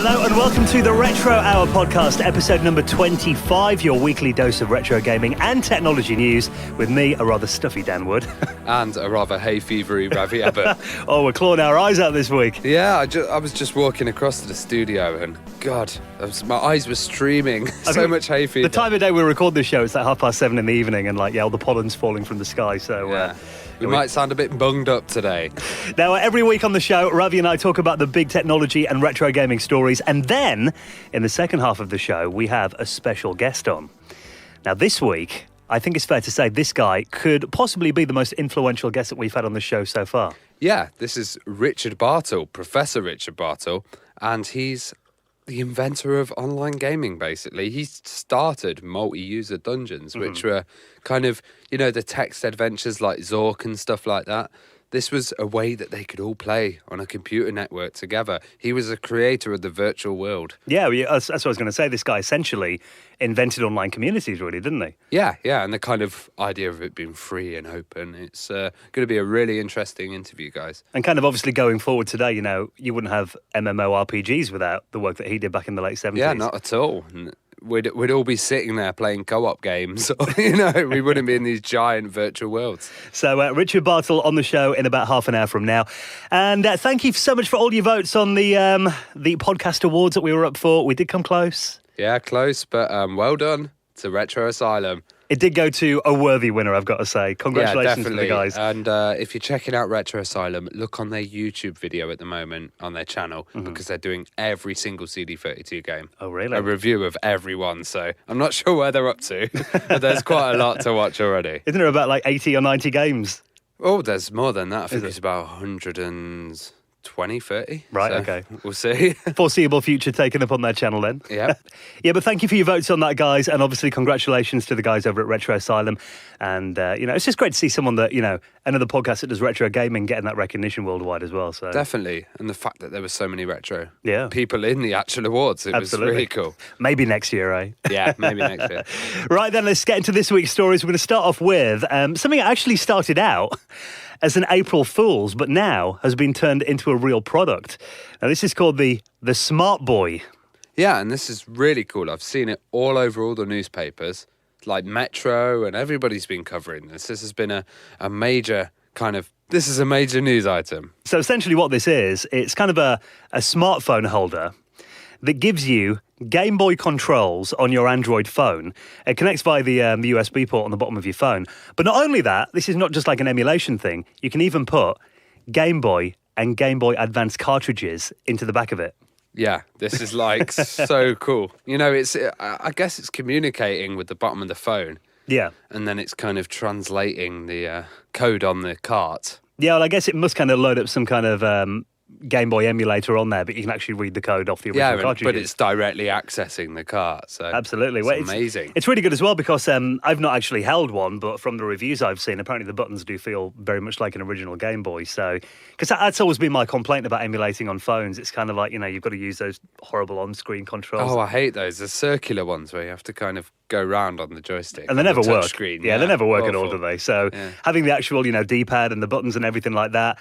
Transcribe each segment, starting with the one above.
Hello and welcome to the Retro Hour podcast, episode number 25, your weekly dose of retro gaming and technology news with me, a rather stuffy Dan Wood. And a rather hay-fevery Ravi Abbott. Oh, we're clawing our eyes out this week. Yeah, I was just walking across to the studio and, God, my eyes were streaming. So much hay fever. The time of day we record this show, it's like 7:30 in the evening and all the pollen's falling from the sky, so... Yeah. We might sound a bit bunged up today. Now, every week on the show, Ravi and I talk about the big technology and retro gaming stories, and then, in the second half of the show, we have a special guest on. Now, this week, I think it's fair to say this guy could possibly be the most influential guest that we've had on the show so far. Yeah, this is Richard Bartle, Professor Richard Bartle, and he's the inventor of online gaming, basically. He started multi-user dungeons, which were kind of, the text adventures like Zork and stuff like that. This was a way that they could all play on a computer network together. He was a creator of the virtual world. Yeah, that's what I was going to say. This guy essentially invented online communities, really, didn't he? Yeah, and the kind of idea of it being free and open. It's going to be a really interesting interview, guys. And kind of obviously going forward today, you wouldn't have MMORPGs without the work that he did back in the late 70s. Yeah, not at all. We'd all be sitting there playing co-op games. We wouldn't be in these giant virtual worlds. So Richard Bartle on the show in about half an hour from now. And thank you so much for all your votes on the podcast awards that we were up for. We did come close. Yeah, close, but well done to Retro Asylum. It did go to a worthy winner, I've got to say. Congratulations to the guys. And if you're checking out Retro Asylum, look on their YouTube video at the moment on their channel because they're doing every single CD32 game. Oh, really? A review of every one. So I'm not sure where they're up to, but there's quite a lot to watch already. Isn't there about 80 or 90 games? Oh, there's more than that. I think it's about 120, 30. Right, so okay. We'll see. Foreseeable future taken up on their channel then. Yeah. Yeah, but thank you for your votes on that, guys. And obviously, congratulations to the guys over at Retro Asylum. And, it's just great to see someone that, another podcast that does retro gaming getting that recognition worldwide as well. So Definitely. And the fact that there were so many retro people in the actual awards, it Absolutely. was really cool. Maybe next year, eh? Yeah, maybe next year. Right then, let's get into this week's stories. We're going to start off with something that actually started out as an April Fool's, but now has been turned into a real product. Now, this is called the Smart Boy. Yeah, and this is really cool. I've seen it all over all the newspapers, like Metro, and everybody's been covering this. This has been a major this is a major news item. So essentially what this is, it's kind of a smartphone holder that gives you Game Boy controls on your Android phone. It connects via the USB port on the bottom of your phone. But not only that, this is not just like an emulation thing. You can even put Game Boy and Game Boy Advance cartridges into the back of it. Yeah, this is so cool. I guess it's communicating with the bottom of the phone. Yeah. And then it's kind of translating the code on the cart. Yeah, well, I guess it must kind of load up some kind of Game Boy emulator on there, but you can actually read the code off the original cartridges. But it's directly accessing the cart. So absolutely. It's amazing. It's really good as well because I've not actually held one, but from the reviews I've seen, apparently the buttons do feel very much like an original Game Boy. So, because that's always been my complaint about emulating on phones. It's kind of like, you've got to use those horrible on-screen controls. Oh, I hate those. The circular ones where you have to kind of go round on the joystick. And they never work. Screen. Yeah, they never work at all, do they? So having the actual, D-pad and the buttons and everything like that,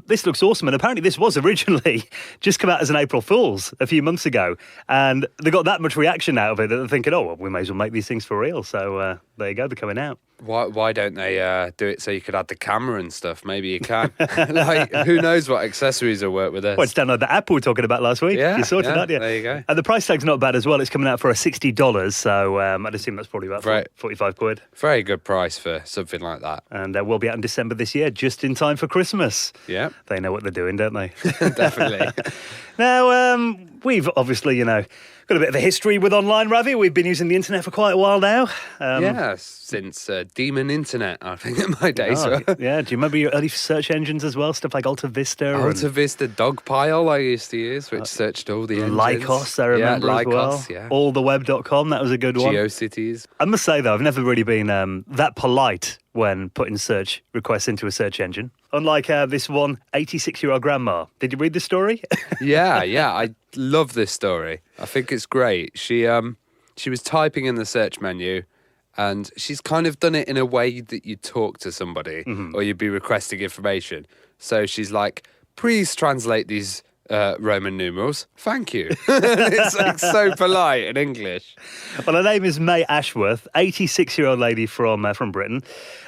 this looks awesome. And apparently this was originally just come out as an April Fool's a few months ago. And they got that much reaction out of it that they're thinking, oh, well, we may as well make these things for real. So there you go, they're coming out. Why don't they do it so you could add the camera and stuff? Maybe you can. Who knows what accessories will work with this? Well, it's download the app we were talking about last week. Yeah, you sorted that, yeah. There you go. And the price tag's not bad as well. It's coming out for $60, so I'd assume that's probably about 45 quid. Very good price for something like that. And we'll be out in December this year, just in time for Christmas. Yeah. They know what they're doing, don't they? Definitely. Now, we've obviously, got a bit of a history with online, Ravi. We've been using the internet for quite a while now. Since Demon Internet, I think, in my days. Yeah, do you remember your early search engines as well? Stuff like Alta Vista? Alta Vista Dogpile I used to use, which searched all the engines. Lycos, I remember as well. Yeah. Alltheweb.com, that was a good one. GeoCities. I must say, though, I've never really been that polite when putting search requests into a search engine. Unlike this one 86-year-old grandma. Did you read the story? Yeah, I love this story. I think it's great. She was typing in the search menu, and she's kind of done it in a way that you talk to somebody or you'd be requesting information. So she's like, please translate these Roman numerals. Thank you. It's like so polite in English. Well, her name is May Ashworth, 86-year-old lady from Britain.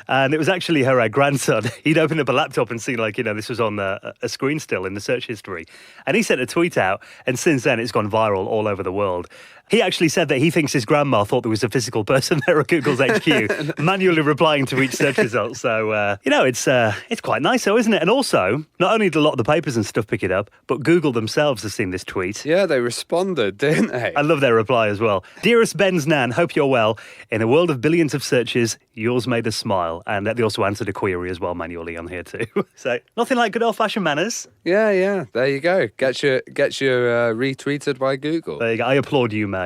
And it was actually her grandson. He'd opened up a laptop and seen, this was on a screen still in the search history. And he sent a tweet out, and since then it's gone viral all over the world. He actually said that he thinks his grandma thought there was a physical person there at Google's HQ, manually replying to each search result. So, it's quite nice, though, isn't it? And also, not only did a lot of the papers and stuff pick it up, but Google themselves have seen this tweet. Yeah, they responded, didn't they? I love their reply as well. Dearest Ben's Nan, hope you're well. In a world of billions of searches, yours made us smile. And they also answered a query as well manually on here too. So nothing like good old-fashioned manners. Yeah. There you go. Gets you retweeted by Google. There you go. I applaud you, May.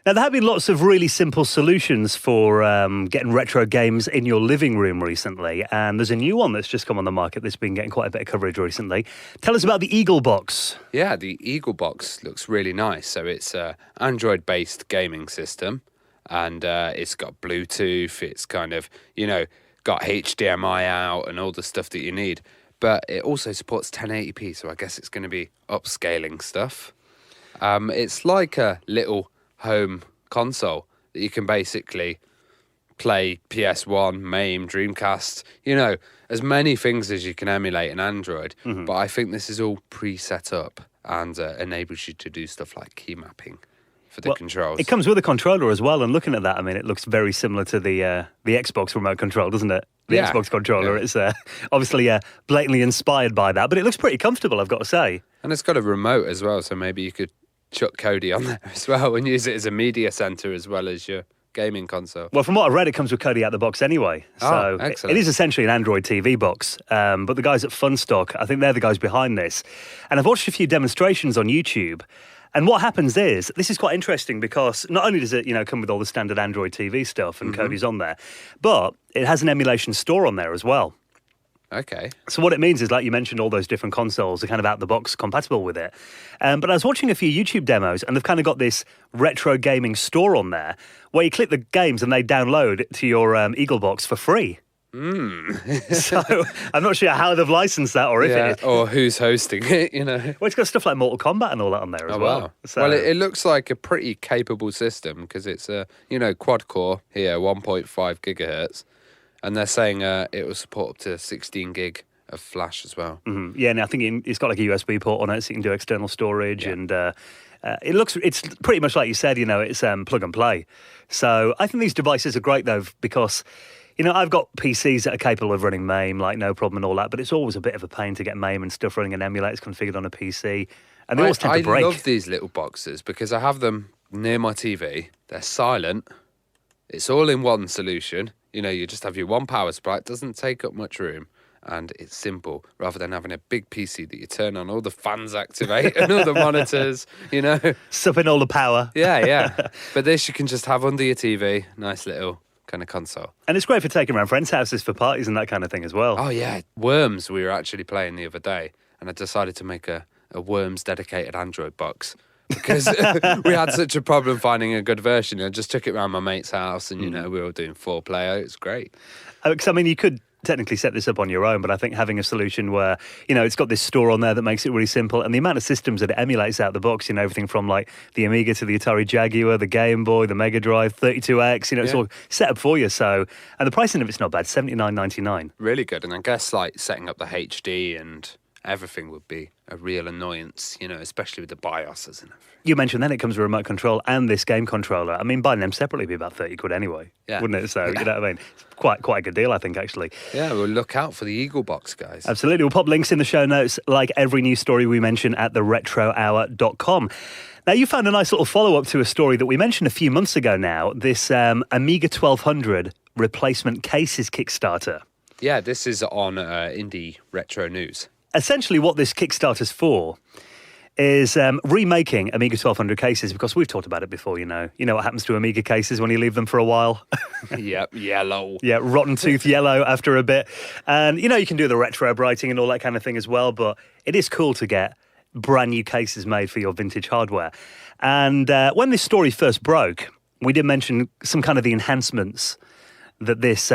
Now, there have been lots of really simple solutions for getting retro games in your living room recently, and there's a new one that's just come on the market that's been getting quite a bit of coverage recently. Tell us about the Eagle Box. Yeah, the Eagle Box looks really nice. So it's an Android-based gaming system, and it's got Bluetooth. It's kind of, got HDMI out and all the stuff that you need. But it also supports 1080p, so I guess it's going to be upscaling stuff. It's like a little home console that you can basically play PS1, MAME, Dreamcast, as many things as you can emulate in Android. Mm-hmm. But I think this is all pre-set up and enables you to do stuff like key mapping for the controls. It comes with a controller as well, and looking at that, I mean, it looks very similar to the Xbox remote control, doesn't it? The Xbox controller. Yeah. It's obviously blatantly inspired by that, but it looks pretty comfortable, I've got to say. And it's got a remote as well, so maybe you could chuck Kodi on there as well and use it as a media center as well as your gaming console. Well, from what I've read, it comes with Kodi out the box anyway. So excellent. It is essentially an Android TV box. But the guys at Funstock, I think they're the guys behind this. And I've watched a few demonstrations on YouTube. And what happens is, this is quite interesting because not only does it, come with all the standard Android TV stuff and Kodi's on there, but it has an emulation store on there as well. Okay. So what it means is, like you mentioned, all those different consoles are kind of out the box compatible with it. But I was watching a few YouTube demos and they've kind of got this retro gaming store on there where you click the games and they download to your Eagle box for free. So I'm not sure how they've licensed that or if it is. Or who's hosting it, Well, it's got stuff like Mortal Kombat and all that on there as well. Wow. So, well, it looks like a pretty capable system because it's a, quad core here, 1.5 gigahertz. And they're saying it will support up to 16 gig of flash as well. Mm-hmm. Yeah, and I think it's got like a USB port on it, so you can do external storage. Yeah. And it's pretty much like you said, it's plug and play. So I think these devices are great though, because I've got PCs that are capable of running MAME, like no problem and all that, but it's always a bit of a pain to get MAME and stuff running and emulators configured on a PC. And they always tend to break. I love these little boxes because I have them near my TV. They're silent. It's all in one solution. You just have your one power supply. It doesn't take up much room. And it's simple, rather than having a big PC that you turn on, all the fans activate and all the monitors, Supping all the power. Yeah. But this you can just have under your TV. Nice little kind of console. And it's great for taking around friends' houses for parties and that kind of thing as well. Oh, yeah. Worms we were actually playing the other day. And I decided to make a Worms dedicated Android box. Because we had such a problem finding a good version. I just took it around my mate's house and, we were all doing 4-player. It was great. Because, you could technically set this up on your own, but I think having a solution where, it's got this store on there that makes it really simple, and the amount of systems that it emulates out the box, everything from like the Amiga to the Atari Jaguar, the Game Boy, the Mega Drive, 32X, it's all set up for you. So, and the pricing of it's not bad, $79.99. Really good. And I guess like setting up the HD and everything would be a real annoyance, especially with the BIOSes and everything. You mentioned then it comes with a remote control and this game controller. Buying them separately would be about 30 quid anyway, wouldn't it? So, you know what I mean? It's quite a good deal, I think, actually. Yeah, well, look out for the Eagle Box, guys. Absolutely. We'll pop links in the show notes, like every news story we mention at theretrohour.com. Now, you found a nice little follow-up to a story that we mentioned a few months ago now, this Amiga 1200 replacement cases Kickstarter. Yeah, this is on Indie Retro News. Essentially what this Kickstarter's for is remaking Amiga 1200 cases, because we've talked about it before, You know what happens to Amiga cases when you leave them for a while? Yep, yellow. Yeah, rotten tooth yellow after a bit. And, you can do the retro brighting and all that kind of thing as well, but it is cool to get brand new cases made for your vintage hardware. And when this story first broke, we did mention some kind of the enhancements that this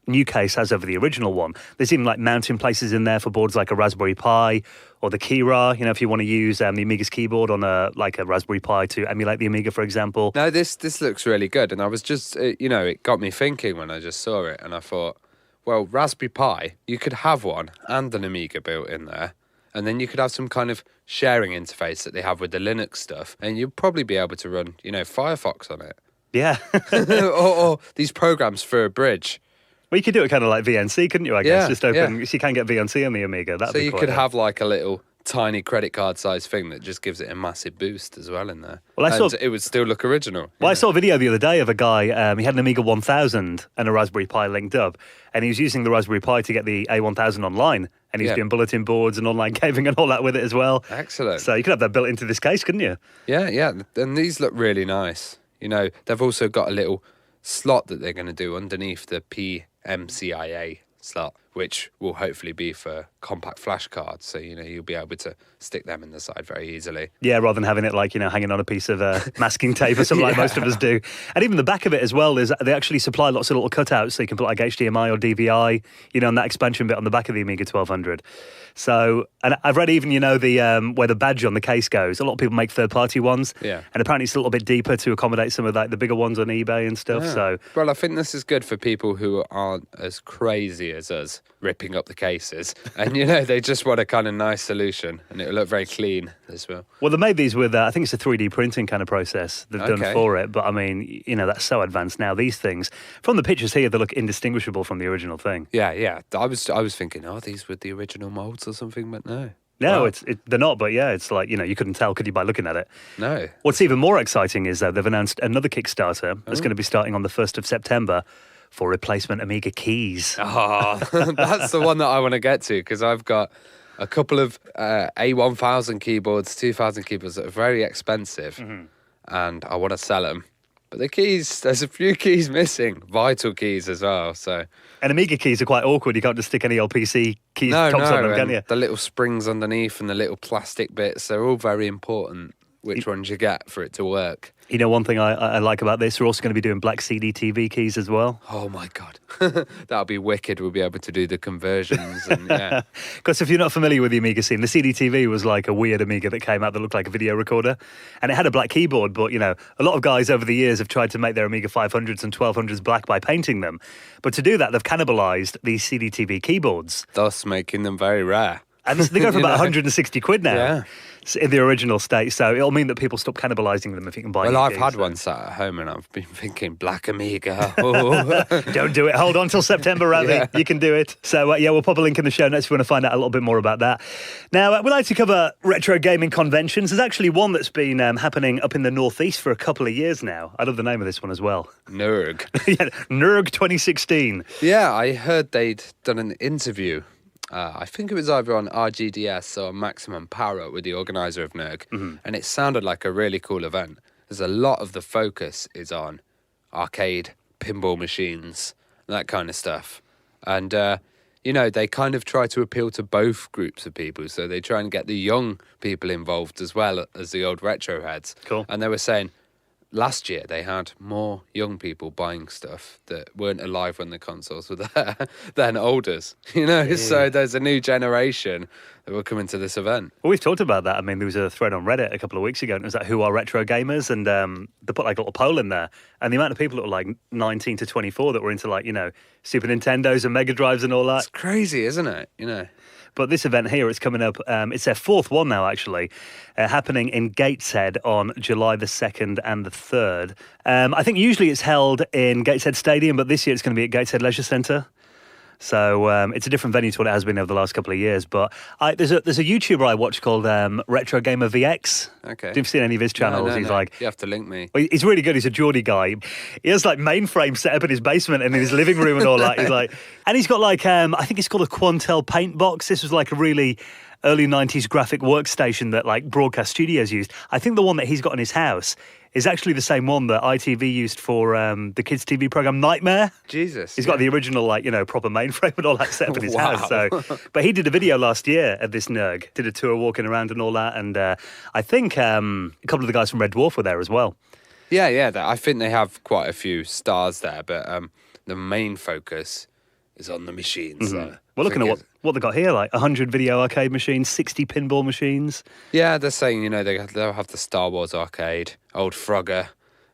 new case has over the original one. There's even like mounting places in there for boards like a Raspberry Pi or the Kira, if you want to use the Amiga's keyboard on a Raspberry Pi to emulate the Amiga, for example. No, this looks really good. And I was just, it got me thinking when I just saw it. And I thought, well, Raspberry Pi, you could have one and an Amiga built in there. And then you could have some kind of sharing interface that they have with the Linux stuff. And you'd probably be able to run, Firefox on it. Yeah. or these programs for a bridge. Well, you could do it kind of like VNC, couldn't you, I guess? Yeah, Just open, so you can get VNC on the Amiga. That'd so be you quite could nice. have like a little tiny credit card size thing that just gives it a massive boost as well in there. Well, and it would still look original. Well, I saw a video the other day of a guy, he had an Amiga 1000 and a Raspberry Pi linked up, and he was using the Raspberry Pi to get the A1000 online, and he was doing bulletin boards and online gaming and all that with it as well. Excellent. So you could have that built into this case, couldn't you? Yeah, and these look really nice. They've also got a little slot that they're going to do underneath the PMCIA slot, which will hopefully be for compact flash cards. So, you'll be able to stick them in the side very easily. Yeah, rather than having it hanging on a piece of masking tape or something like most of us do. And even the back of it as well is they actually supply lots of little cutouts so you can put like HDMI or DVI, on that expansion bit on the back of the Amiga 1200. So, and I've read even, where the badge on the case goes. A lot of people make third-party ones. Yeah. And apparently it's a little bit deeper to accommodate some of the bigger ones on eBay and stuff. Yeah. So, well, I think this is good for people who aren't as crazy as us ripping up the cases. And, they just want a kind of nice solution. And it'll look very clean as well. Well, they made these with, I think it's a 3D printing kind of process they've done for it. But, I mean, that's so advanced now. These things, from the pictures here, they look indistinguishable from the original thing. Yeah. I was thinking, these were the original molds or something, but no. No, Wow. they're not, but yeah, it's like, you couldn't tell, could you, by looking at it? No. What's even more exciting is, though, they've announced another Kickstarter that's going to be starting on the 1st of September for replacement Amiga keys. Oh, that's the one that I want to get to, because I've got a couple of A1000 keyboards, 2000 keyboards that are very expensive, and I want to sell them. But the keys, there's a few keys missing, vital keys as well. So, and Amiga keys are quite awkward. You can't just stick any old PC keys tops on them, can you? The little springs underneath and the little plastic bits, they're all very important, which ones you get for it to work. One thing I like about this, we're also going to be doing black CD TV keys as well. Oh, my God. That'll be wicked. We'll be able to do the conversions. And yeah. Because if you're not familiar with the Amiga scene, the CD TV was like a weird Amiga that came out that looked like a video recorder. And it had a black keyboard, but, a lot of guys over the years have tried to make their Amiga 500s and 1200s black by painting them. But to do that, they've cannibalized these CD TV keyboards. Thus making them very rare. And they go for about 160 quid now. Yeah. In the original state, so it'll mean that people stop cannibalising them if you can buy Well, new I've keys, had so. one sat at home and I've been thinking black Amiga. Oh. Don't do it. Hold on till September, Ravi. Yeah. You can do it. So, we'll pop a link in the show notes if you want to find out a little bit more about that. Now, we like to cover retro gaming conventions. There's actually one that's been happening up in the Northeast for a couple of years now. I love the name of this one as well. Nurg. Yeah, NERG 2016. Yeah, I heard they'd done an interview. I think it was either on RGDS or Maximum Power with the organizer of NERG, and it sounded like a really cool event. There's a lot of the focus is on arcade, pinball machines, that kind of stuff. And, they kind of try to appeal to both groups of people. So they try and get the young people involved as well as the old retro heads. Cool. And they were saying last year they had more young people buying stuff that weren't alive when the consoles were there than olders, So there's a new generation that will come into this event. Well, we've talked about that. I mean, there was a thread on Reddit a couple of weeks ago, and it was like, who are retro gamers? And they put like a little poll in there. And the amount of people that were like 19 to 24 that were into like, Super Nintendos and Mega Drives and all that. It's crazy, isn't it? But this event here, it's coming up, it's their fourth one now, actually, happening in Gateshead on July the 2nd and the 3rd. I think usually it's held in Gateshead Stadium, but this year it's going to be at Gateshead Leisure Centre. So it's a different venue to what it has been over the last couple of years. But there's a YouTuber I watch called Retro Gamer VX. Okay. Have you seen any of his channels? No. He's like, you have to link me. well, he's really good. He's a Geordie guy. He has like mainframe set up in his basement and in his living room and all that. He's like, and he's got like I think it's called a Quantel paint box. This was like a really early 90s graphic workstation that like broadcast studios used. I think the one that he's got in his house is actually the same one that ITV used for the kids' TV program Nightmare. Jesus. He's got the original, proper mainframe and all that set up in his Wow. house. So, but he did a video last year at this NERG, did a tour walking around and all that. And I think a couple of the guys from Red Dwarf were there as well. Yeah. I think they have quite a few stars there, but the main focus is on the machines. We're looking at what they got here, like 100 video arcade machines, 60 pinball machines. Yeah, they're saying, you know, they'll have the Star Wars arcade, Old Frogger,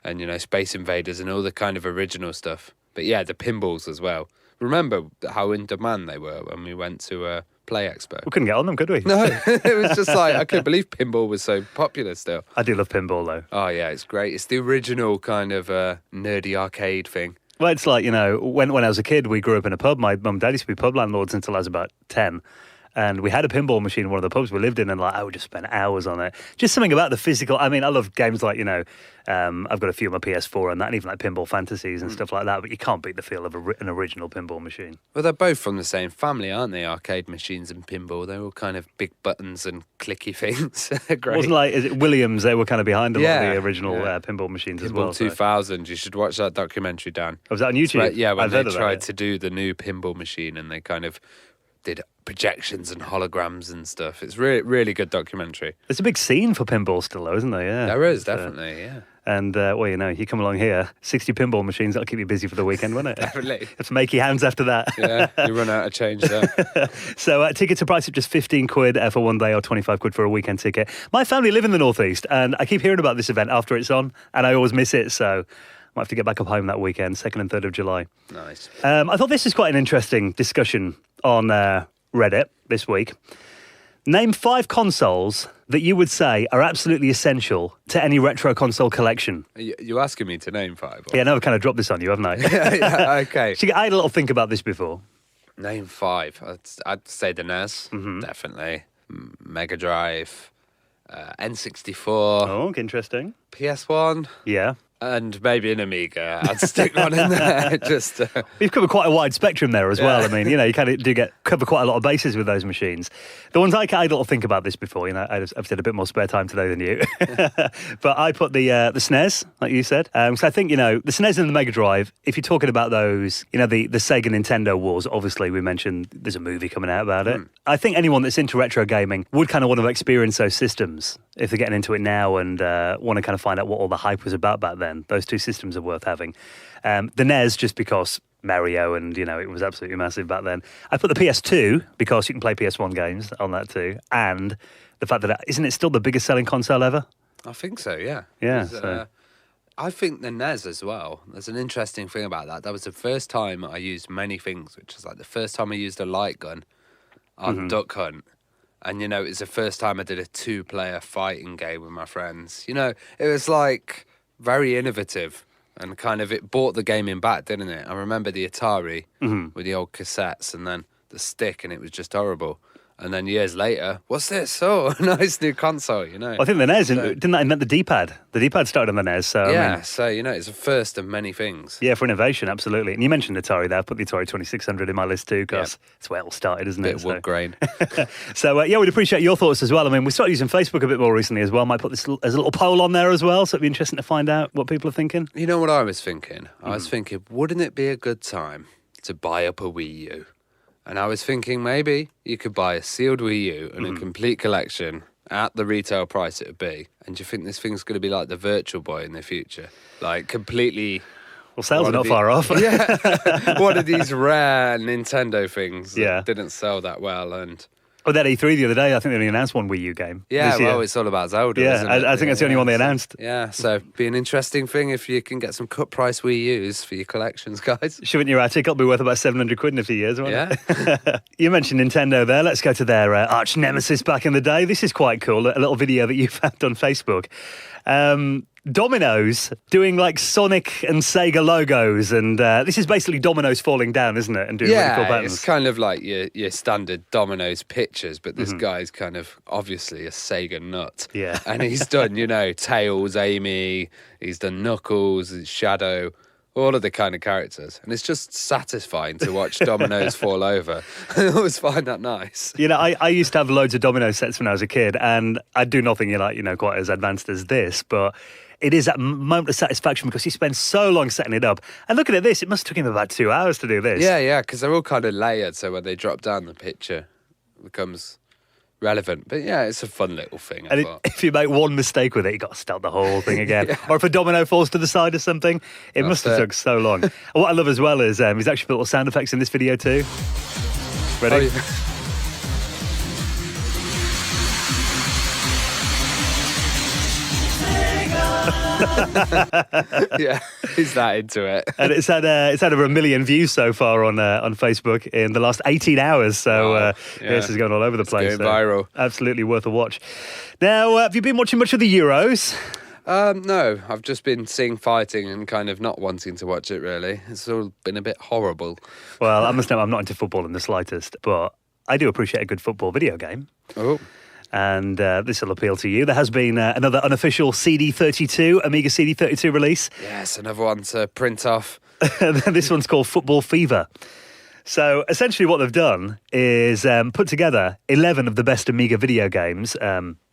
and, you know, Space Invaders and all the kind of original stuff. But yeah, the pinballs as well. Remember how in demand they were when we went to Play Expo? We couldn't get on them, could we? No, it was just like, I couldn't believe pinball was so popular still. I do love pinball, though. Oh, yeah, it's great. It's the original kind of nerdy arcade thing. Well, it's like, you know, when I was a kid, we grew up in a pub. My mum and dad used to be pub landlords until I was about 10. And we had a pinball machine in one of the pubs we lived in, and like I would just spend hours on it. Just something about the physical. I mean, I love games like, you know, I've got a few on my PS4 and that, and even like pinball fantasies and stuff like that. But you can't beat the feel of an original pinball machine. Well, they're both from the same family, aren't they? Arcade machines and pinball. They're all kind of big buttons and clicky things. Great. Wasn't like, is it Williams? They were kind of behind a lot of the original pinball machines as well. Pinball 2000. You should watch that documentary, Dan. Was that on YouTube? When they tried to do the new pinball machine, and they kind of did projections and holograms and stuff. It's really, really good documentary. There's a big scene for pinball still, though, isn't there? Yeah, there is, definitely, yeah. And, well, you know, you come along here, 60 pinball machines, that'll keep you busy for the weekend, won't it? Definitely. Have to make your hands after that. Yeah, you run out of change there. So tickets are priced at just 15 quid for one day or 25 quid for a weekend ticket. My family live in the Northeast, and I keep hearing about this event after it's on, and I always miss it, so I might have to get back up home that weekend, 2nd and 3rd of July. Nice. I thought this is quite an interesting discussion on Reddit this week. Name 5 consoles that you would say are absolutely essential to any retro console collection. You're asking me to name 5? Or? Yeah, no, I've kind of dropped this on you, haven't I? Yeah, okay. I had a little think about this before. Name 5. I'd say the NES, definitely. Mega Drive, N64. Oh, interesting. PS1. Yeah. And maybe an Amiga. I'd stick one in there. Just You've covered quite a wide spectrum there as well. I mean, you know, you kind of do cover quite a lot of bases with those machines. The ones I had a little think about this before. You know, I've had a bit more spare time today than you. But I put the SNES, like you said. So I think, you know, the SNES and the Mega Drive, if you're talking about those, you know, the Sega Nintendo wars, obviously we mentioned there's a movie coming out about it. I think anyone that's into retro gaming would kind of want to experience those systems if they're getting into it now and want to kind of find out what all the hype was about back then. Those two systems are worth having. The NES, just because Mario and, you know, it was absolutely massive back then. I put the PS2 because you can play PS1 games on that too. And the fact that, isn't it still the biggest selling console ever? I think so, yeah. Yeah. I think the NES as well. There's an interesting thing about that. That was the first time I used many things, which is like the first time I used a light gun on Duck Hunt. And, you know, it was the first time I did a 2-player fighting game with my friends. You know, it was like very innovative and kind of it brought the gaming back, didn't it? I remember the Atari with the old cassettes and then the stick, and it was just horrible. And then years later, what's this? Oh, a nice new console, you know. Well, I think the NES, didn't that invent the D-pad? The D-pad started on the NES, so yeah, I mean, so, you know, it's the first of many things. Yeah, for innovation, absolutely. And you mentioned Atari there. I put the Atari 2600 in my list too, because it's where it all started, isn't it? Bit of wood grain. So, yeah, we'd appreciate your thoughts as well. I mean, we started using Facebook a bit more recently as well. Might put this as a little poll on there as well, so it'd be interesting to find out what people are thinking. You know what I was thinking? I was thinking, wouldn't it be a good time to buy up a Wii U? And I was thinking maybe you could buy a sealed Wii U and a complete collection at the retail price it would be. And do you think this thing's going to be like the Virtual Boy in the future? Like completely... Well, sales are not far off. Yeah. One of these rare Nintendo things that didn't sell that well. And Oh, that E3 the other day, I think they only announced one Wii U game. Yeah, well, it's all about Zelda, isn't it? I think that's the only one they announced. Yeah, so be an interesting thing if you can get some cut price Wii U's for your collections, guys. Shouldn't your attic will be worth about 700 quid in a few years, won't it? Yeah. You mentioned Nintendo there. Let's go to their arch nemesis back in the day. This is quite cool, a little video that you found on Facebook. Domino's doing like Sonic and Sega logos, and this is basically Domino's falling down, isn't it? And doing really cool patterns. It's kind of like your standard Domino's pictures, but this guy's kind of obviously a Sega nut. Yeah. And he's done, Tails, Amy, he's done Knuckles, Shadow, all of the kind of characters. And it's just satisfying to watch Domino's fall over. I always find that nice. I used to have loads of Domino sets when I was a kid, and I'd do nothing quite as advanced as this, but it is that moment of satisfaction because you spend so long setting it up. And looking at this, it must have took him about 2 hours to do this. Yeah, because they're all kind of layered, so when they drop down, the picture becomes relevant. But yeah, it's a fun little thing. And if you make one mistake with it, you got to start the whole thing again. Or if a domino falls to the side or something, it must have took so long. And what I love as well is he's actually put little sound effects in this video too. Ready? Oh, yeah. Yeah, he's that into it. And it's had over 1 million views so far on Facebook in the last 18 hours. So Wow. this is going all over the place. Going viral. Absolutely worth a watch. Now, have you been watching much of the Euros? No, I've just been seeing fighting and kind of not wanting to watch it, really. It's all been a bit horrible. Well, I must know I'm not into football in the slightest, but I do appreciate a good football video game. Oh. And this will appeal to you. There has been another unofficial CD32, Amiga CD32 release. Yes, another one to print off. This one's called Football Fever. So essentially what they've done is put together 11 of the best Amiga video games,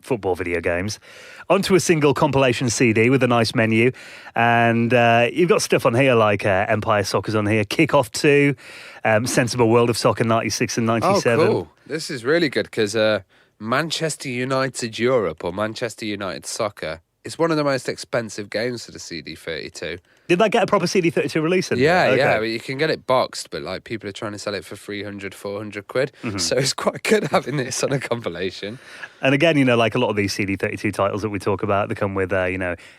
football video games, onto a single compilation CD with a nice menu. And you've got stuff on here like Empire Soccer's on here, Kickoff 2, Sensible World of Soccer 96 and 97. Oh, cool. This is really good because Manchester United Europe or Manchester United Soccer is one of the most expensive games for the CD32. Did they get a proper CD32 release in Yeah, there? yeah, but you can get it boxed, but like people are trying to sell it for 300, 400 quid. So it's quite good having this on a compilation. And again, you know, like a lot of these CD32 titles that we talk about, they come with,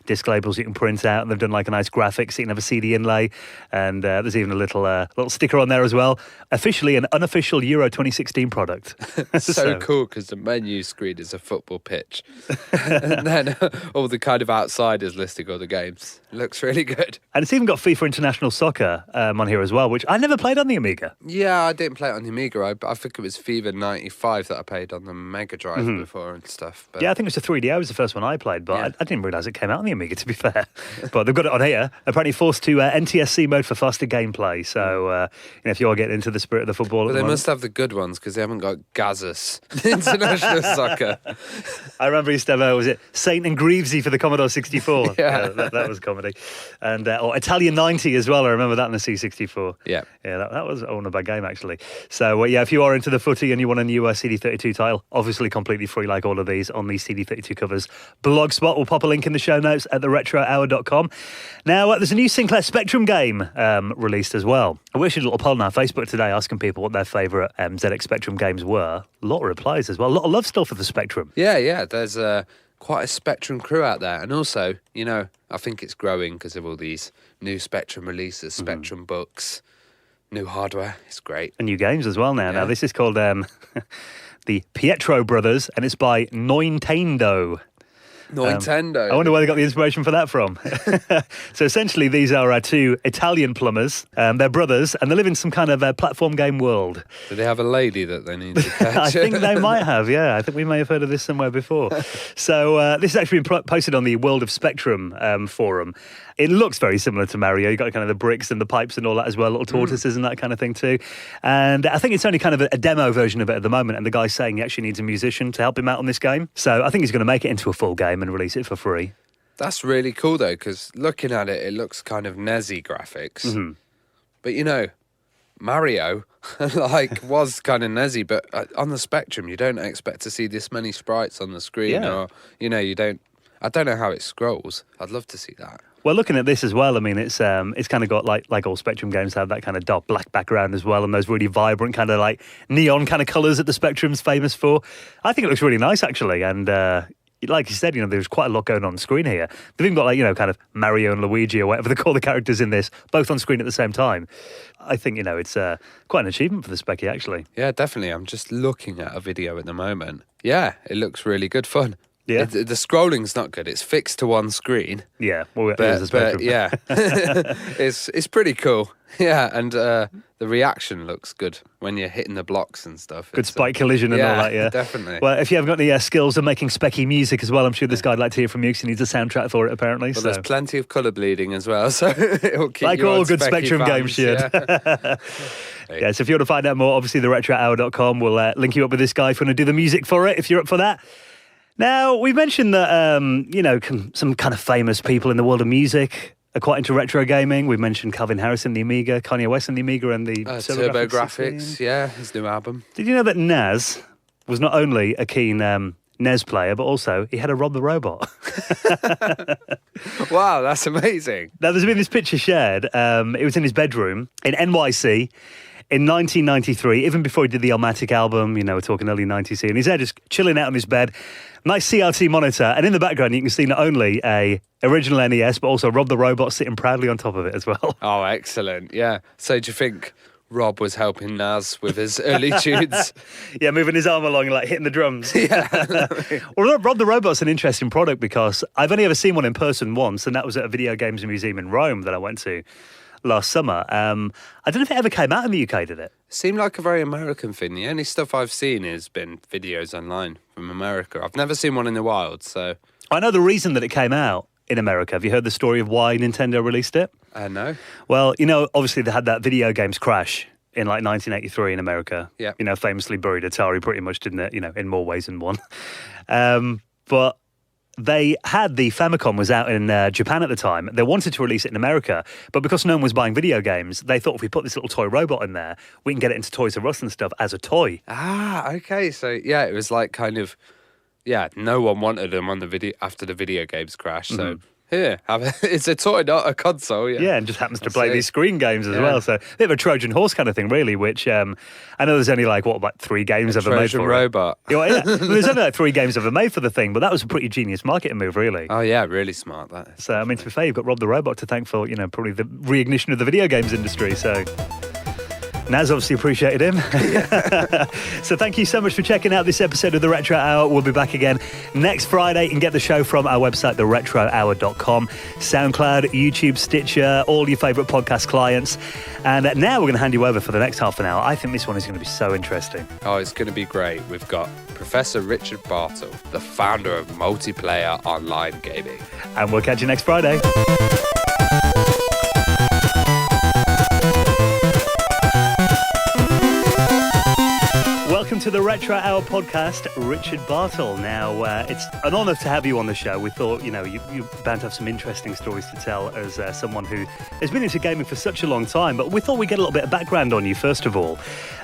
disc labels you can print out, and they've done like a nice graphic so you can have a CD inlay. And there's even a little sticker on there as well. Officially an unofficial Euro 2016 product. So cool because the menu screen is a football pitch. And then all the kind of outsiders listing all the games. It looks really good. And it's even got FIFA International Soccer on here as well, which I never played on the Amiga. Yeah, I didn't play it on the Amiga. I think it was FIFA 95 that I played on the Mega Drive before and stuff. But Yeah, I think it was the 3DO was the first one I played, but I didn't realise it came out on the Amiga, to be fair. But they've got it on here. Apparently forced to NTSC mode for faster gameplay. So, if you are getting into the spirit of the football But at they the must have the good ones because they haven't got Gazas International Soccer. I remember he used to have, was it Saint and Greavesy for the Commodore 64? Yeah. That was comedy. And or Italian 90 as well, I remember that in the C64. Yeah. Yeah, that was not a bad game, actually. So, if you are into the footy and you want a new CD32 tile, obviously completely free like all of these on these CD32 covers. Blogspot, we'll pop a link in the show notes at theretrohour.com. Now, there's a new Sinclair Spectrum game released as well. I wish a little poll on our Facebook today asking people what their favourite ZX Spectrum games were. A lot of replies as well. A lot of love still for the Spectrum. Yeah, there's quite a Spectrum crew out there. And also, I think it's growing because of all these new Spectrum releases, Spectrum books, new hardware. It's great. And new games as well now. Yeah. Now, this is called the Pietro Brothers, and it's by Nintendo. Nintendo. I wonder where they got the inspiration for that from. So essentially, these are our two Italian plumbers. They're brothers, and they live in some kind of platform game world. Do they have a lady that they need to catch? I think they might have, yeah. I think we may have heard of this somewhere before. So this has actually been posted on the World of Spectrum forum. It looks very similar to Mario. You've got kind of the bricks and the pipes and all that as well, little tortoises and that kind of thing too. And I think it's only kind of a demo version of it at the moment, and the guy's saying he actually needs a musician to help him out on this game. So I think he's going to make it into a full game and release it for free. That's really cool though, because looking at it, it looks kind of NESy graphics. But Mario was kind of NESy, but on the Spectrum, you don't expect to see this many sprites on the screen, or you don't. I don't know how it scrolls. I'd love to see that. Well, looking at this as well, I mean, it's kind of got like all Spectrum games have that kind of dark black background as well, and those really vibrant kind of like neon kind of colours that the Spectrum's famous for. I think it looks really nice actually, and like you said, there's quite a lot going on screen here. They've even got kind of Mario and Luigi or whatever they call the characters in this, both on screen at the same time. I think it's quite an achievement for the Specky actually. Yeah, definitely. I'm just looking at a video at the moment. Yeah, it looks really good fun. Yeah. The scrolling's not good. It's fixed to one screen. Yeah, well, it is a but Spectrum. yeah, it's pretty cool. Yeah, and the reaction looks good when you're hitting the blocks and stuff. Good spike collision and all that, yeah. Definitely. Well, if you haven't got any skills of making Specky music as well, I'm sure this guy'd like to hear from you because he needs a soundtrack for it, apparently. Well, so. there's plenty of colour bleeding as well, so it'll keep like you all on good Specky Spectrum games fans, should. Yeah. Yeah, so if you want to find out more, obviously theretrohour.com will link you up with this guy if you want to do the music for it, if you're up for that. Now, we mentioned that, some kind of famous people in the world of music are quite into retro gaming. We mentioned Calvin Harris in the Amiga, Kanye West in the Amiga, and the TurboGrafx, yeah, his new album. Did you know that Nas was not only a keen NES player, but also he had a Rob the Robot. Wow, that's amazing. Now, there's been this picture shared. It was in his bedroom in NYC in 1993, even before he did the Elmatic album. You know, we're talking early 90s, and he's there just chilling out on his bed. Nice CRT monitor, and in the background you can see not only a original NES, but also Rob the Robot sitting proudly on top of it as well. Oh, excellent. Yeah. So do you think Rob was helping Naz with his early tunes? Yeah, moving his arm along, like hitting the drums. Yeah. Well, Rob the Robot's an interesting product because I've only ever seen one in person once, and that was at a video games museum in Rome that I went to last summer. I don't know if it ever came out in the UK, did it? Seemed like a very American thing. The only stuff I've seen has been videos online from America. I've never seen one in the wild, so... I know the reason that it came out in America. Have you heard the story of why Nintendo released it? No. Well, you know, obviously they had that video games crash in like 1983 in America. Yeah. You know, famously buried Atari pretty much, didn't it? You know, in more ways than one. But they had the Famicom was out in Japan at the time. They wanted to release it in America, but because no one was buying video games, they thought if we put this little toy robot in there, we can get it into Toys R Us and stuff as a toy. Ah, okay. So, yeah, it was like kind of... Yeah, no one wanted them on the video after the video games crash, so... Here, it's a toy, not a console. Yeah, and just happens to play these screen games as well. So a bit of a Trojan horse kind of thing, really, which I know there's only like 3 games ever made for Trojan robot. Yeah, there's only like 3 games ever made for the thing, but that was a pretty genius marketing move, really. Oh, yeah, really smart, that is. So, I mean, to be fair, you've got Rob the Robot to thank for, you know, probably the reignition of the video games industry, so... Naz obviously appreciated him. So thank you so much for checking out this episode of The Retro Hour. We'll be back again next Friday. You can get the show from our website, theretrohour.com, SoundCloud, YouTube, Stitcher, all your favourite podcast clients. And now we're going to hand you over for the next half an hour. I think this one is going to be so interesting. Oh, it's going to be great. We've got Professor Richard Bartle, the founder of multiplayer online gaming. And we'll catch you next Friday. Welcome to the Retro Hour podcast, Richard Bartle. Now, it's an honour to have you on the show. We thought, you know, you're bound to have some interesting stories to tell as someone who has been into gaming for such a long time, but we thought we'd get a little bit of background on you, first of all.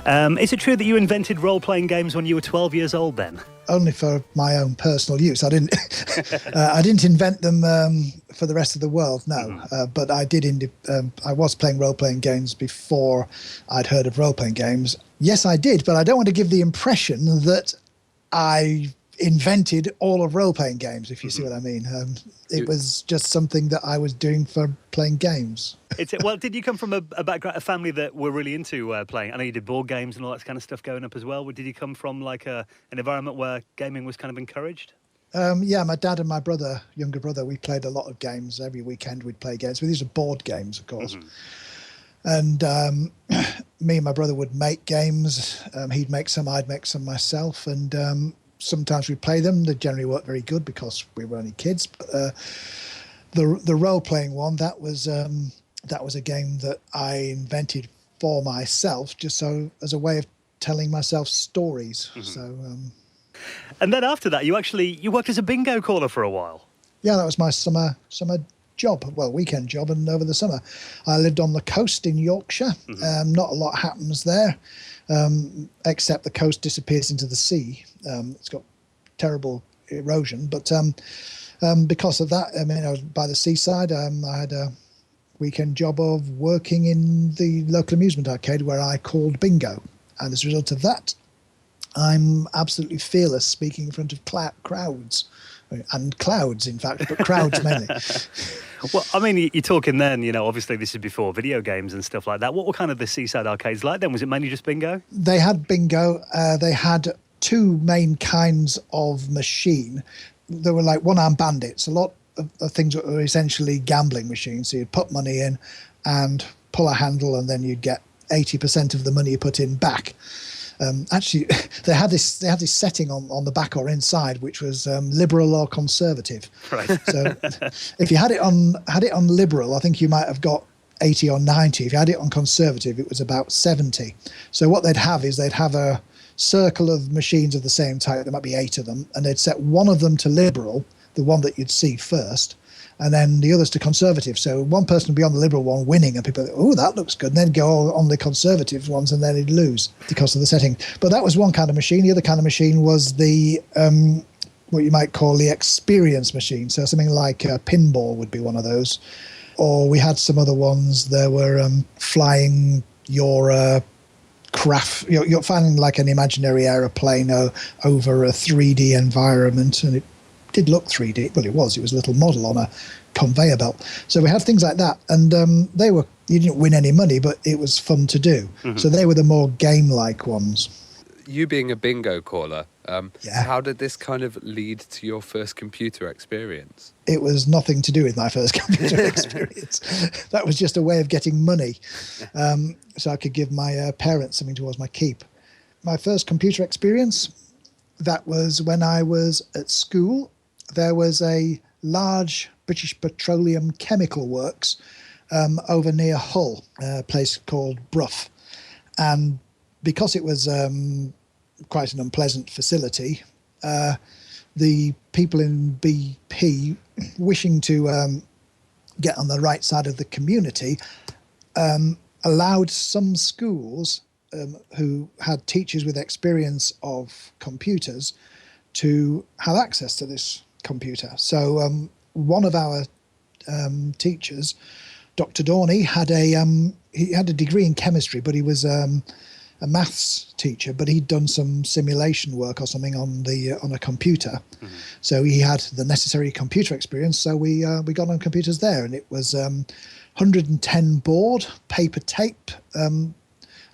Is it true that you invented role-playing games when you were 12 years old then? Only for my own personal use. I didn't I didn't invent them for the rest of the world, no. But I did. I was playing role-playing games before I'd heard of role-playing games. Yes, I did, but I don't want to give the impression that I invented all of role-playing games, if you see what I mean. It was just something that I was doing for playing games. Well, did you come from a background, a family that were really into playing? I know you did board games and all that kind of stuff going up as well. Did you come from like an environment where gaming was kind of encouraged? Yeah, my dad and my brother, younger brother, we played a lot of games. Every weekend we'd play games. But these are board games, of course. And me and my brother would make games. He'd make some, I'd make some myself. And sometimes we'd play them. They generally weren't very good because we were only kids. But the role-playing one, that was a game that I invented for myself, just so as a way of telling myself stories. So. And then after that, you worked as a bingo caller for a while. Yeah, that was my summer job, weekend job, and over the summer. I lived on the coast in Yorkshire. Not a lot happens there, except the coast disappears into the sea. It's got terrible erosion, but because of that, I mean, I was by the seaside. I had a weekend job of working in the local amusement arcade where I called bingo. And as a result of that, I'm absolutely fearless speaking in front of crowds. And clouds, in fact, but crowds mainly. Well, I mean, you're talking then, you know, obviously this is before video games and stuff like that. What were kind of the seaside arcades like then? Was it mainly just bingo? They had bingo. They had 2 main kinds of machine. There were like one-arm bandits. A lot of things were essentially gambling machines. So you'd put money in and pull a handle, and then you'd get 80% of the money you put in back. Actually, they had this setting on the back or inside, which was liberal or conservative. Right. So if you had it on liberal, I think you might have got 80 or 90. If you had it on conservative, it was about 70. So what they'd have is they'd have a circle of machines of the same type. There might be 8 of them, and they'd set one of them to liberal. the one that you'd see first, and then the others to conservative. So one person would be on the Liberal one winning, and people, oh, that looks good, and then go on the conservative ones, and then he'd lose because of the setting. But that was one kind of machine. The other kind of machine was the what you might call the experience machine. So something like a pinball would be one of those. Or we had some other ones. There were flying your craft. You're flying like an imaginary aeroplane over a 3D environment, and it did look 3D. Well, it was. It was a little model on a conveyor belt. So we had things like that, and they were. You didn't win any money, but it was fun to do. Mm-hmm. So they were the more game-like ones. You being a bingo caller, yeah. How did this kind of lead to your first computer experience? It was nothing to do with my first computer experience. That was just a way of getting money, so I could give my parents something towards my keep. My first computer experience, that was when I was at school. There was a large British Petroleum Chemical Works over near Hull, a place called Brough. And because it was quite an unpleasant facility, the people in BP, wishing to get on the right side of the community, allowed some schools who had teachers with experience of computers to have access to this computer. So one of our teachers, Dr. Dorney, had a degree in chemistry, but he was a maths teacher, but he'd done some simulation work or something on a computer. Mm-hmm. So he had the necessary computer experience. So we got on computers there, and it was 110 board, paper tape.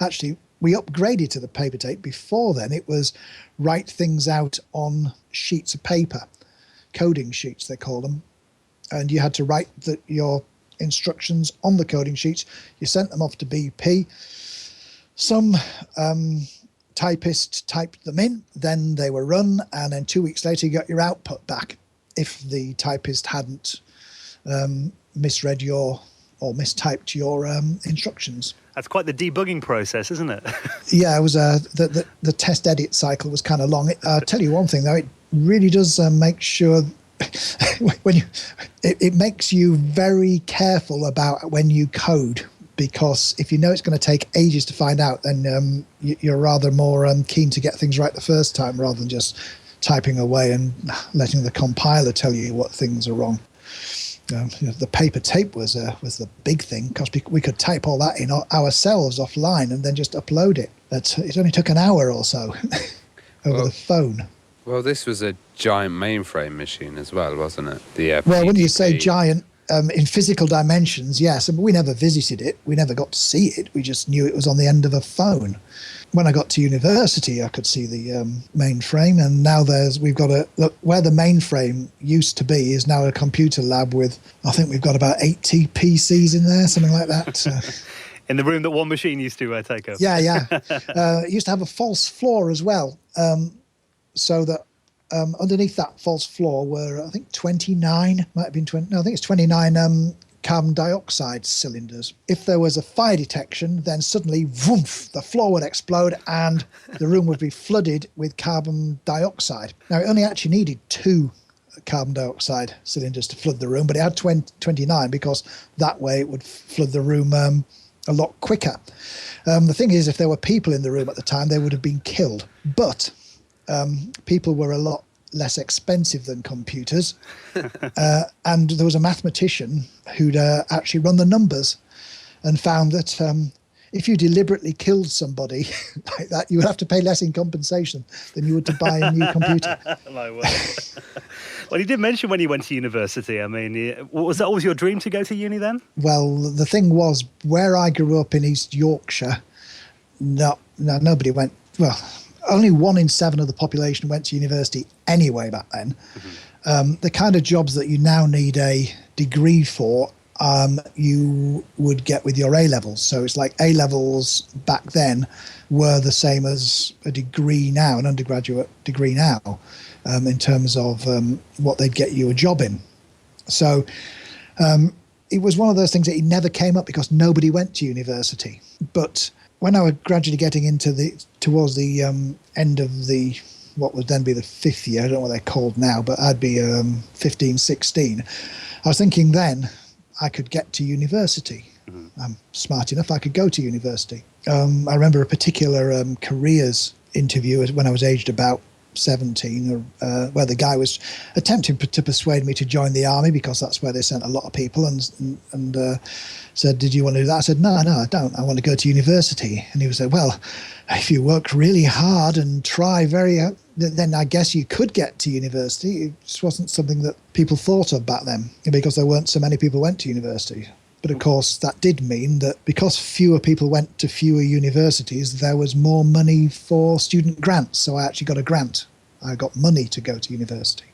Actually, we upgraded to the paper tape. Before then, it was write things out on sheets of paper, coding sheets they call them, and you had to write your instructions on the coding sheets. You sent them off to BP. Some typist typed them in, then they were run, and then 2 weeks later you got your output back if the typist hadn't misread or mistyped your instructions. That's quite the debugging process, isn't it? Yeah, it was. The test edit cycle was kind of long. I'll tell you one thing though, it really does make sure it makes you very careful about when you code, because if you know it's going to take ages to find out, then you're rather more keen to get things right the first time rather than just typing away and letting the compiler tell you what things are wrong. The paper tape was the big thing, because we could type all that in ourselves offline and then just upload it. It only took an hour or so over the phone. Well, this was a giant mainframe machine as well, wasn't it? Well, when you say giant, in physical dimensions, yes. But we never visited it. We never got to see it. We just knew it was on the end of a phone. When I got to university, I could see the mainframe, and now we've got where the mainframe used to be is now a computer lab with, I think we've got about 80 PCs in there, something like that. In the room that one machine used to take up. Yeah. It used to have a false floor as well, so that underneath that false floor were, I think, 29, might have been 20, no, I think it's 29 carbon dioxide cylinders. If there was a fire detection, then suddenly, woof, the floor would explode and the room would be flooded with carbon dioxide. Now, it only actually needed 2 carbon dioxide cylinders to flood the room, but it had 29 because that way it would flood the room a lot quicker. The thing is, if there were people in the room at the time, they would have been killed. But people were a lot less expensive than computers, and there was a mathematician who'd actually run the numbers and found that if you deliberately killed somebody like that, you would have to pay less in compensation than you would to buy a new computer. My word. Well, you did mention when you went to university. I mean, was that always your dream to go to uni then? Well, the thing was, where I grew up in East Yorkshire, nobody went, well, only 1 in 7 of the population went to university anyway back then. Mm-hmm. The kind of jobs that you now need a degree for, you would get with your A-levels. So it's like A-levels back then were the same as a degree now, an undergraduate degree now, in terms of what they'd get you a job in. So it was one of those things that it never came up because nobody went to university. But when I was gradually getting into towards the end of the what would then be the 5th year. I don't know what they're called now, but I'd be 15, 16. I was thinking then I could get to university. I'm smart enough, I could go to university. I remember a particular careers interview when I was aged about 17, where the guy was attempting to persuade me to join the army because that's where they sent a lot of people, and said, "Did you want to do that?" I said, "No, I don't. I want to go to university." And he was like, "Well, if you work really hard and try very hard, then I guess you could get to university." It just wasn't something that people thought of back then because there weren't so many people went to university. But of course, that did mean that because fewer people went to fewer universities, there was more money for student grants. So I actually got a grant. I got money to go to university.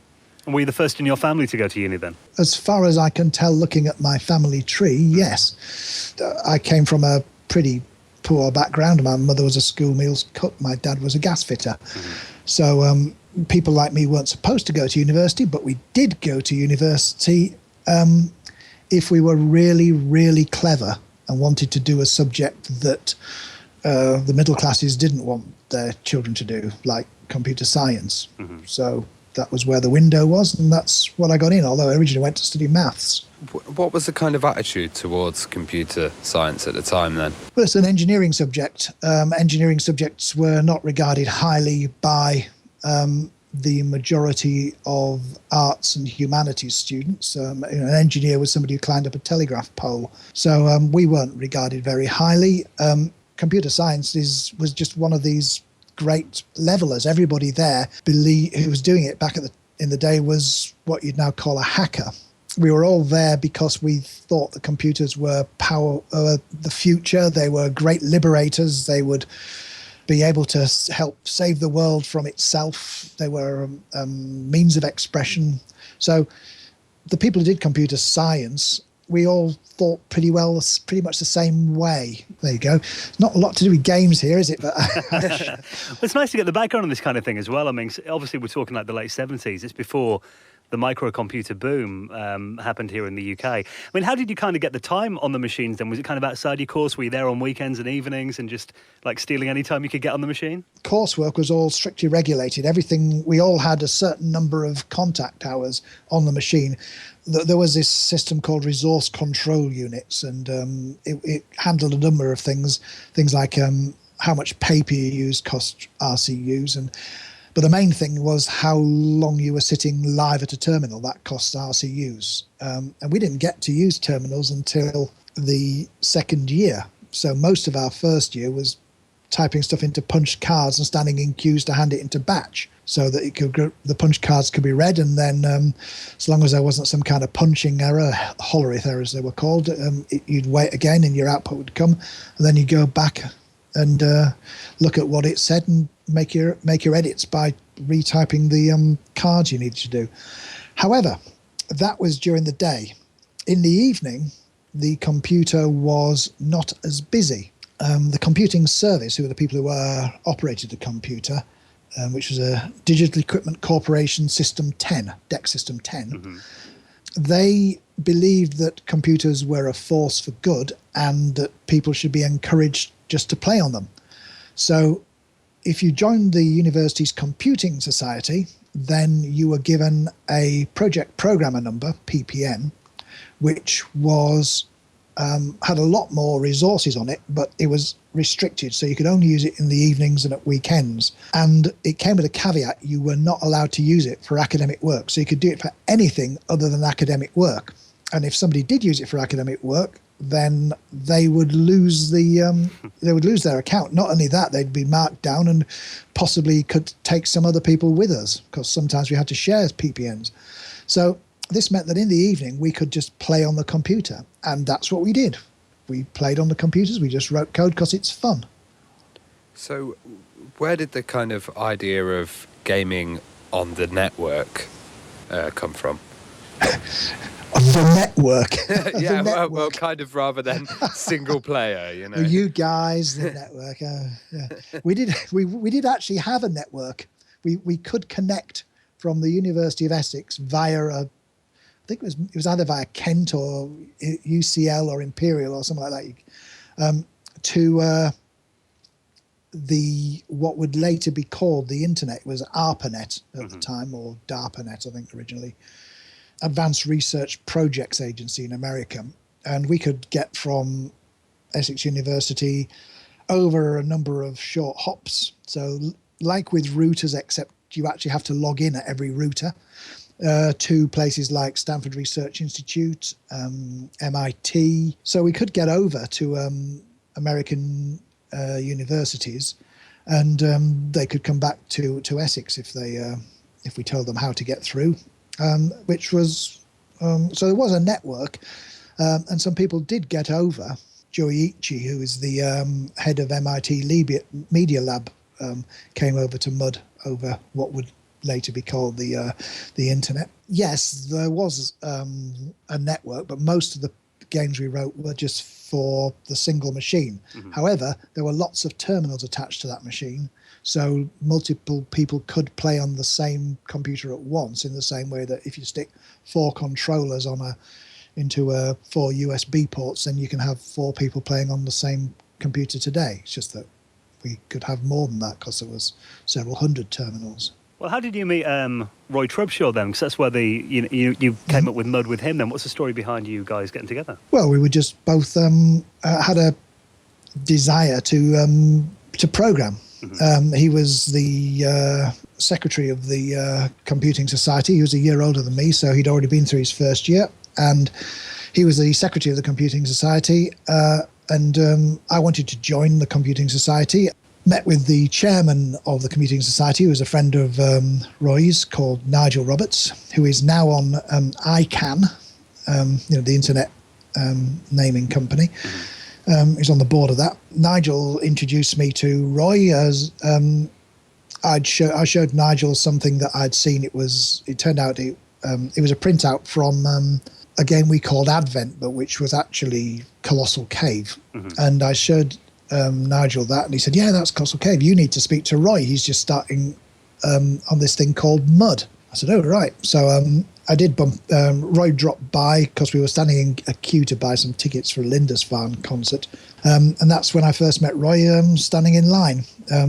And were you the first in your family to go to uni then? As far as I can tell, looking at my family tree, yes. I came from a pretty poor background. My mother was a school meals cook. My dad was a gas fitter. So people like me weren't supposed to go to university, but we did go to university if we were really, really clever and wanted to do a subject that the middle classes didn't want their children to do, like computer science. So that was where the window was, and that's what I got in, although I originally went to study maths. What was the kind of attitude towards computer science at the time then? Well, it's an engineering subject. Engineering subjects were not regarded highly by the majority of arts and humanities students. An engineer was somebody who climbed up a telegraph pole. So we weren't regarded very highly. Computer science was just one of these great levelers. Everybody there who was doing it back in the day was what you'd now call a hacker. We were all there because we thought the computers were the future. They were great liberators. They would be able to help save the world from itself. They were means of expression. So the people who did computer science, we all thought pretty much the same way. There you go. Not a lot to do with games here, is it? But Well, it's nice to get the background on this kind of thing as well. I mean, obviously we're talking like the late 70s. It's before the microcomputer boom happened here in the UK. I mean, how did you kind of get the time on the machines then? Was it kind of outside your course? Were you there on weekends and evenings and just like stealing any time you could get on the machine? Coursework was all strictly regulated. Everything, we all had a certain number of contact hours on the machine. There was this system called resource control units, and it handled a number of things like how much paper you used cost RCUs, but the main thing was how long you were sitting live at a terminal. That cost RCUs. And we didn't get to use terminals until the second year. So most of our first year was typing stuff into punch cards and standing in queues to hand it into batch so that the punch cards could be read. And then as long as there wasn't some kind of punching error, Hollerith errors they were called, you'd wait again and your output would come. And then you'd go back and look at what it said and make your edits by retyping the cards you needed to do. However, that was during the day. In the evening, the computer was not as busy. The computing service, who were the people who operated the computer, which was a Digital Equipment Corporation System 10, DEC System 10, they believed that computers were a force for good and that people should be encouraged just to play on them. So if you joined the university's computing society, then you were given a project programmer number, PPN, which was had a lot more resources on it, but it was restricted, so you could only use it in the evenings and at weekends. And it came with a caveat: you were not allowed to use it for academic work, so you could do it for anything other than academic work. And if somebody did use it for academic work, then they would lose their account. Not only that, they'd be marked down and possibly could take some other people with us, because sometimes we had to share PPNs. So this meant that in the evening we could just play on the computer, and that's what we did. We played on the computers. We just wrote code because it's fun. So where did the kind of idea of gaming on the network come from? The network. Yeah, the network. well, kind of rather than single player, you know. You guys, the network. Yeah. We did actually have a network. We could connect from the University of Essex via I think it was either via Kent or UCL or Imperial or something like that, to what would later be called the internet was ARPANET at the time, or DARPANET, I think originally, Advanced Research Projects Agency in America. And we could get from Essex University over a number of short hops. So like with routers, except you actually have to log in at every router, to places like Stanford Research Institute, MIT. So we could get over to American universities, and they could come back to Essex if we told them how to get through, which was so there was a network, and some people did get over. Joichi, who is the head of MIT Media Lab, came over to M.U.D over what would later be called the internet. Yes, there was a network, but most of the games we wrote were just for the single machine. However, there were lots of terminals attached to that machine, so multiple people could play on the same computer at once, in the same way that if you stick 4 controllers into 4 USB ports, then you can have 4 people playing on the same computer today. It's just that we could have more than that because there was several hundred terminals. Well, how did you meet Roy Trubshaw then? Because that's where you came up with M.U.D with him then. What's the story behind you guys getting together? Well, we were just both had a desire to program. He was the secretary of the Computing Society. He was a year older than me, so he'd already been through his first year. And he was the secretary of the Computing Society. And I wanted to join the Computing Society. Met with the chairman of the Computing Society, who was a friend of Roy's, called Nigel Roberts, who is now on ICANN, the internet naming company. He's on the board of that. Nigel introduced me to Roy as I showed Nigel something that I'd seen. It turned out it was a printout from a game we called Advent, but which was actually Colossal Cave. And I showed Nigel that, and he said, yeah, that's Colossal Cave. You need to speak to Roy. He's just starting on this thing called M.U.D. I said, oh, right. So I did bump. Roy dropped by because we were standing in a queue to buy some tickets for a Lindisfarne concert. And that's when I first met Roy, standing in line.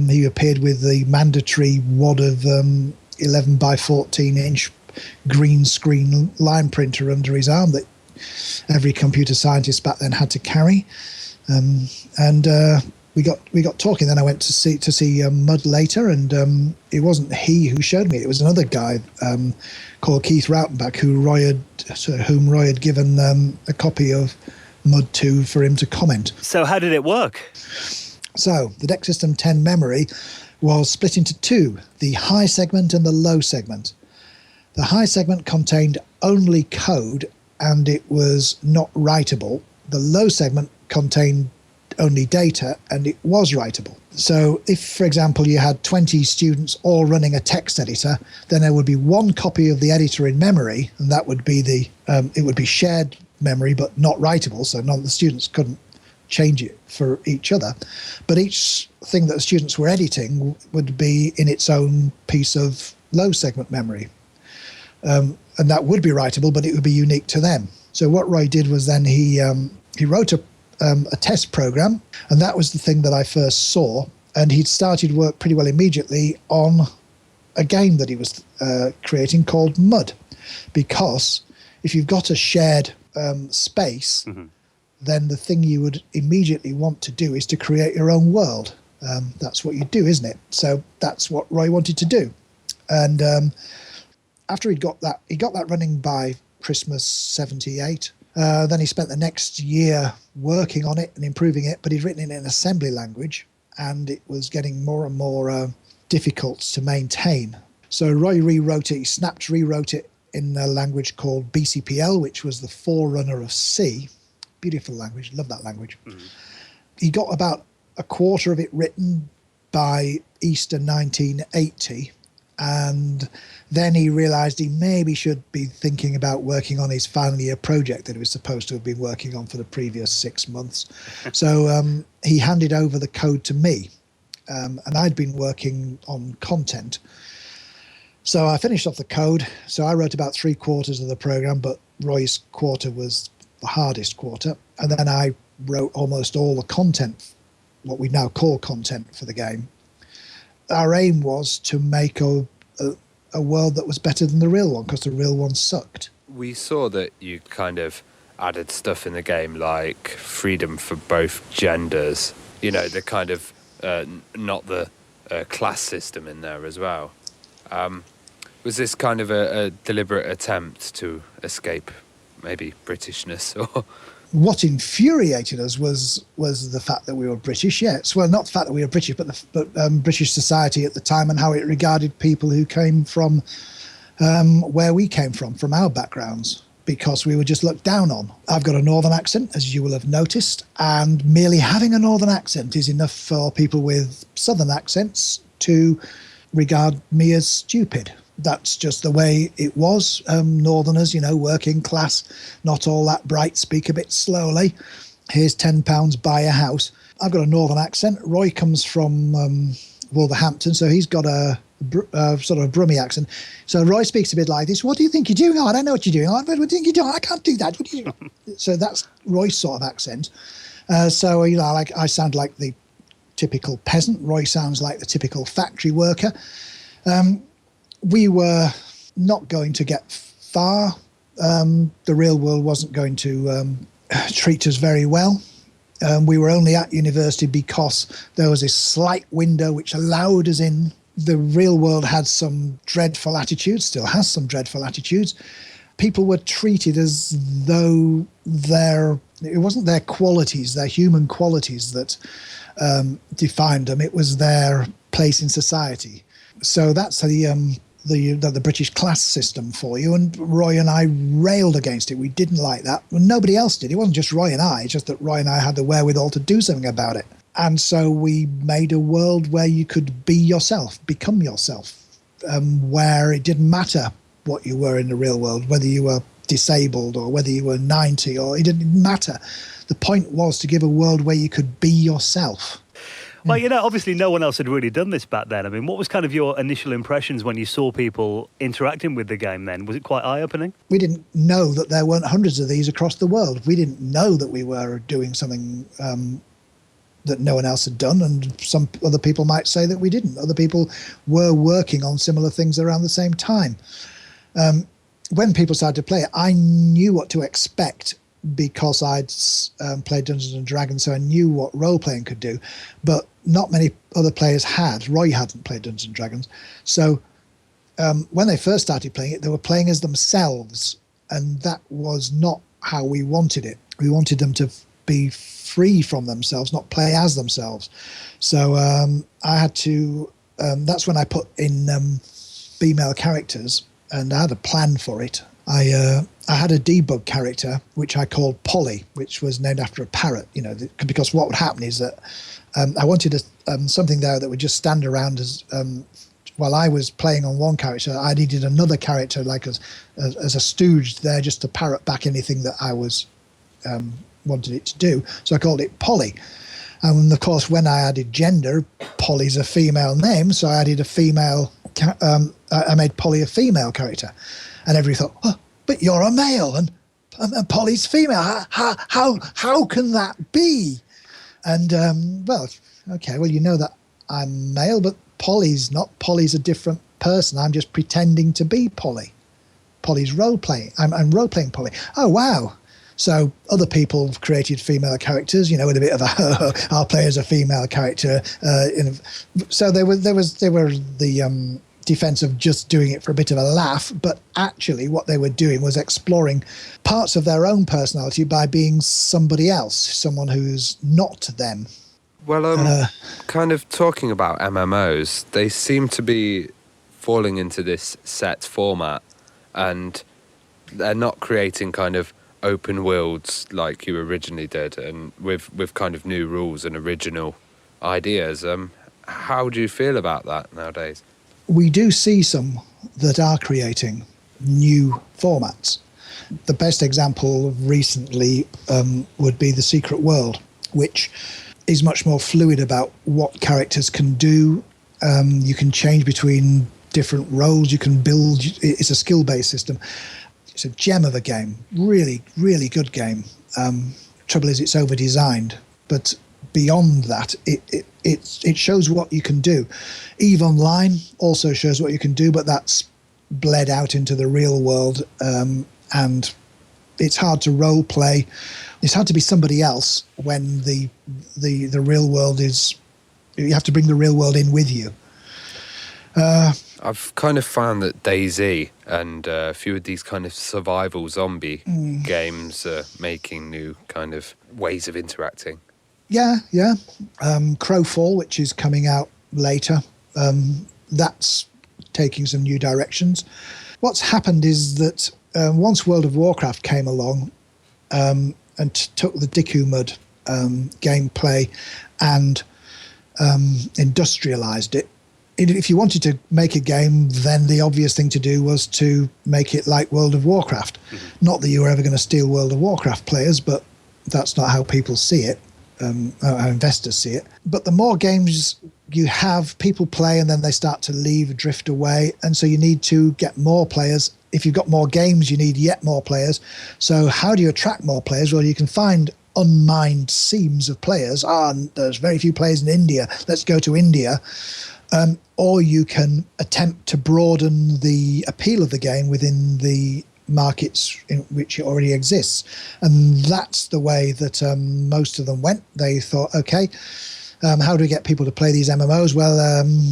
He appeared with the mandatory wad of 11 by 14 inch green screen line printer under his arm that every computer scientist back then had to carry. And we got talking. Then I went to see M.U.D later, and it wasn't he who showed me. It was another guy called Keith Rautenbach, whom Roy had given a copy of M.U.D to for him to comment. So how did it work? So the DEC System 10 memory was split into 2: the high segment and the low segment. The high segment contained only code, and it was not writable. The low segment contained only data, and it was writable. So if, for example, you had 20 students all running a text editor, then there would be one copy of the editor in memory, and that would be it would be shared memory but not writable, so none of the students couldn't change it for each other. But each thing that the students were editing would be in its own piece of low segment memory. And that would be writable, but it would be unique to them. So what Roy did was then he wrote a test program, and that was the thing that I first saw. And he'd started work pretty well immediately on a game that he was creating called M.U.D, because if you've got a shared space, then the thing you would immediately want to do is to create your own world. That's what you do, isn't it? So that's what Roy wanted to do. And after he got that running by Christmas '78. Then he spent the next year working on it and improving it, but he'd written it in assembly language, and it was getting more and more difficult to maintain. So Roy rewrote it. He rewrote it in a language called BCPL, which was the forerunner of C. Beautiful language. Love that language. He got about a quarter of it written by Easter 1980. And then he realised he maybe should be thinking about working on his final year project that he was supposed to have been working on for the previous 6 months. So he handed over the code to me, and I'd been working on content. So I finished off the code. So I wrote about 3/4 of the program, but Roy's quarter was the hardest quarter. And then I wrote almost all the content what we now call content for the game, our aim was to make a world that was better than the real one, because the real one sucked. We saw that you kind of added stuff in the game like freedom for both genders, the kind of not the class system in there as well. Was this kind of a deliberate attempt to escape maybe Britishness? Or what infuriated us was the fact that we were British. Yes, well, not the fact that we were British, but British society at the time and how it regarded people who came from where we came from our backgrounds, because we were just looked down on. I've got a northern accent, as you will have noticed, and merely having a northern accent is enough for people with southern accents to regard me as stupid. That's just the way it was. Northerners, working class, not all that bright, speak a bit slowly. Here's £10, buy a house. I've got a northern accent. Roy comes from Wolverhampton, so he's got a sort of a Brummie accent. So Roy speaks a bit like this. What do you think you're doing? Oh, I don't know what you're doing. What do you think you're doing? I can't do that. What do you do? So that's Roy's sort of accent. So, I sound like the typical peasant. Roy sounds like the typical factory worker. We were not going to get far. The real world wasn't going to treat us very well. We were only at university because there was this slight window which allowed us in. The real world had some dreadful attitudes, still has some dreadful attitudes. People were treated as though it wasn't their qualities, their human qualities that defined them. It was their place in society. So that's the British class system for you. And Roy and I railed against it. We didn't like that. Well, nobody else did. It wasn't just Roy and I, it's just that Roy and I had the wherewithal to do something about it. And so we made a world where you could be yourself, become yourself, where it didn't matter what you were in the real world, whether you were disabled or whether you were 90, or it didn't matter. The point was to give a world where you could be yourself. Well, obviously no one else had really done this back then. I mean, what was kind of your initial impressions when you saw people interacting with the game then? Was it quite eye-opening? We didn't know that there weren't hundreds of these across the world. We didn't know that we were doing something that no one else had done, and some other people might say that we didn't. Other people were working on similar things around the same time. When people started to play it, I knew what to expect because I'd played Dungeons and Dragons, so I knew what role-playing could do, but not many other players had. Roy hadn't played Dungeons and Dragons. So when they first started playing it, they were playing as themselves, and that was not how we wanted it. We wanted them to be free from themselves, not play as themselves. So I had to, that's when I put in female characters, and I had a plan for it. I had a debug character, which I called Polly, which was named after a parrot, because what would happen is that I wanted something there that would just stand around as, while I was playing on one character, I needed another character like as a stooge there just to parrot back anything that I was wanted it to do. So I called it Polly. And of course, when I added gender, Polly's a female name, so I added a female, I made Polly a female character. And everybody thought, oh, but you're a male and Polly's female. How can that be? And, well, you know that I'm male, but Polly's not. Polly's a different person. I'm just pretending to be Polly. Polly's role-playing. I'm role-playing Polly. Oh, wow. So other people have created female characters, with a bit of a, I'll play as a female character. So there were the defense of just doing it for a bit of a laugh, but actually what they were doing was exploring parts of their own personality by being somebody else, someone who's not them. Well, kind of talking about MMOs, they seem to be falling into this set format, and they're not creating kind of open worlds like you originally did, and with kind of new rules and original ideas. How do you feel about that nowadays? We do see some that are creating new formats. The best example recently would be The Secret World, which is much more fluid about what characters can do. You can change between different roles. You can build. It's a skill-based system. It's a gem of a game. Really, really good game. Trouble is, it's over-designed. But beyond that, it shows what you can do. EVE Online also shows what you can do, but that's bled out into the real world, and it's hard to role play. It's hard to be somebody else when the real world is. You have to bring the real world in with you. I've kind of found that DayZ and a few of these kind of survival zombie games are making new kind of ways of interacting. Yeah. Crowfall, which is coming out later, that's taking some new directions. What's happened is that once World of Warcraft came along and took the M.U.D gameplay and industrialized it, if you wanted to make a game, then the obvious thing to do was to make it like World of Warcraft. Not that you were ever going to steal World of Warcraft players, but that's not how people see it, how investors see it. But the more games you have, people play and then they start to leave, drift away, and so you need to get more players. If you've got more games, you need yet more players. So how do you attract more players? Well, you can find unmined seams of players. There's very few players in India. Let's go to India. Or you can attempt to broaden the appeal of the game within the markets in which it already exists. And that's the way that most of them went. They thought, okay, how do we get people to play these MMOs? Well,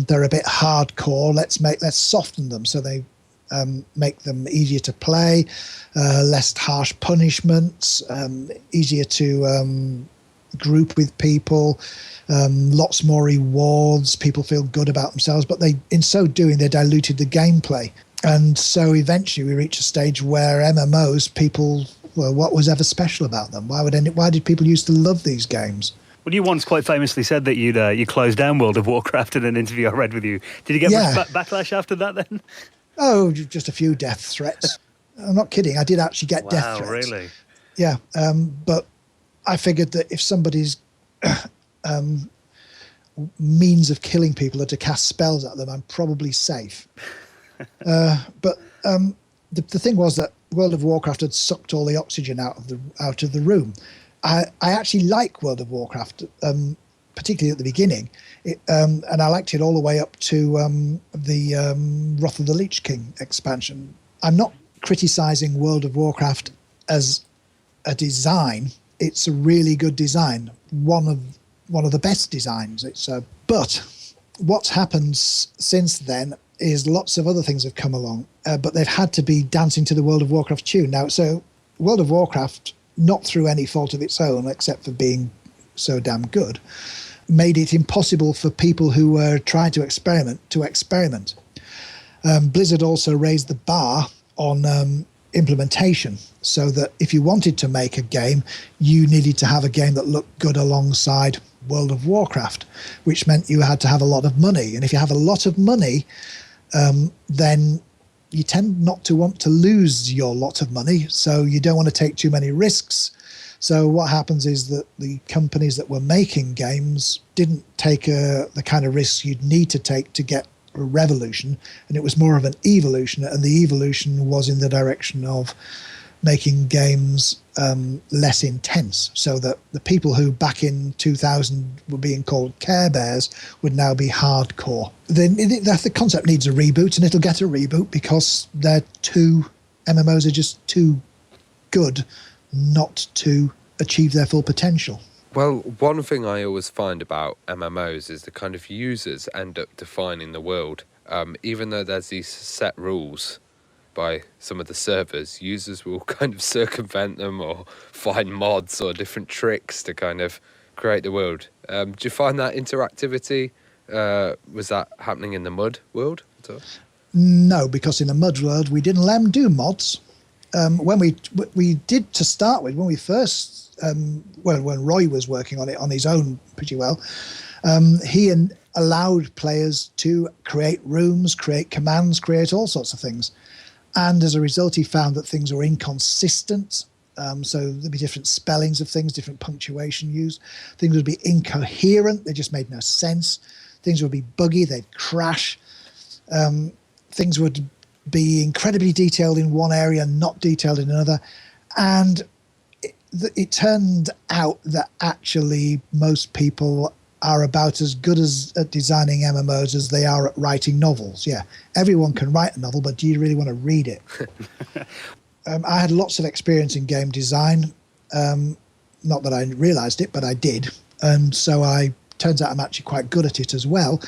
they're a bit hardcore. Let's soften them. So they make them easier to play, less harsh punishments, easier to group with people, lots more rewards. People feel good about themselves, but in so doing, they diluted the gameplay. And so eventually we reached a stage where MMOs, what was ever special about them? Why did people used to love these games? Well, you once quite famously said that you closed down World of Warcraft in an interview I read with you. Did you get much backlash after that then? Oh, just a few death threats. I'm not kidding. I did actually get death threats. Wow, really? Yeah, but I figured that if somebody's means of killing people are to cast spells at them, I'm probably safe. But the thing was that World of Warcraft had sucked all the oxygen out of the room. I actually like World of Warcraft, particularly at the beginning, and I liked it all the way up to the Wrath of the Lich King expansion. I'm not criticizing World of Warcraft as a design. It's a really good design, one of the best designs. But what's happened since then is lots of other things have come along, but they've had to be dancing to the World of Warcraft tune. Now, so World of Warcraft, not through any fault of its own, except for being so damn good, made it impossible for people who were trying to experiment. Blizzard also raised the bar on implementation, so that if you wanted to make a game, you needed to have a game that looked good alongside World of Warcraft, which meant you had to have a lot of money. And if you have a lot of money, then you tend not to want to lose your lot of money, so you don't want to take too many risks. So what happens is that the companies that were making games didn't take the kind of risks you'd need to take to get a revolution, and it was more of an evolution, and the evolution was in the direction of making games less intense, so that the people who back in 2000 were being called Care Bears would now be hardcore. The concept needs a reboot, and it'll get a reboot because MMOs are just too good not to achieve their full potential. Well, one thing I always find about MMOs is the kind of users end up defining the world. Even though there's these set rules by some of the servers, users will kind of circumvent them or find mods or different tricks to kind of create the world. Do you find that interactivity, was that happening in the M.U.D world at all? No, because in the M.U.D world, we didn't let them do mods. When we did to start with, when we first, when Roy was working on it on his own pretty well, he allowed players to create rooms, create commands, create all sorts of things. And as a result, he found that things were inconsistent. So there'd be different spellings of things, different punctuation used. Things would be incoherent. They just made no sense. Things would be buggy. They'd crash. Things would be incredibly detailed in one area, not detailed in another. And it turned out that actually most people are about as good at designing MMOs as they are at writing novels. Yeah, everyone can write a novel, but do you really want to read it? I had lots of experience in game design. Not that I realised it, but I did. And so turns out I'm actually quite good at it as well.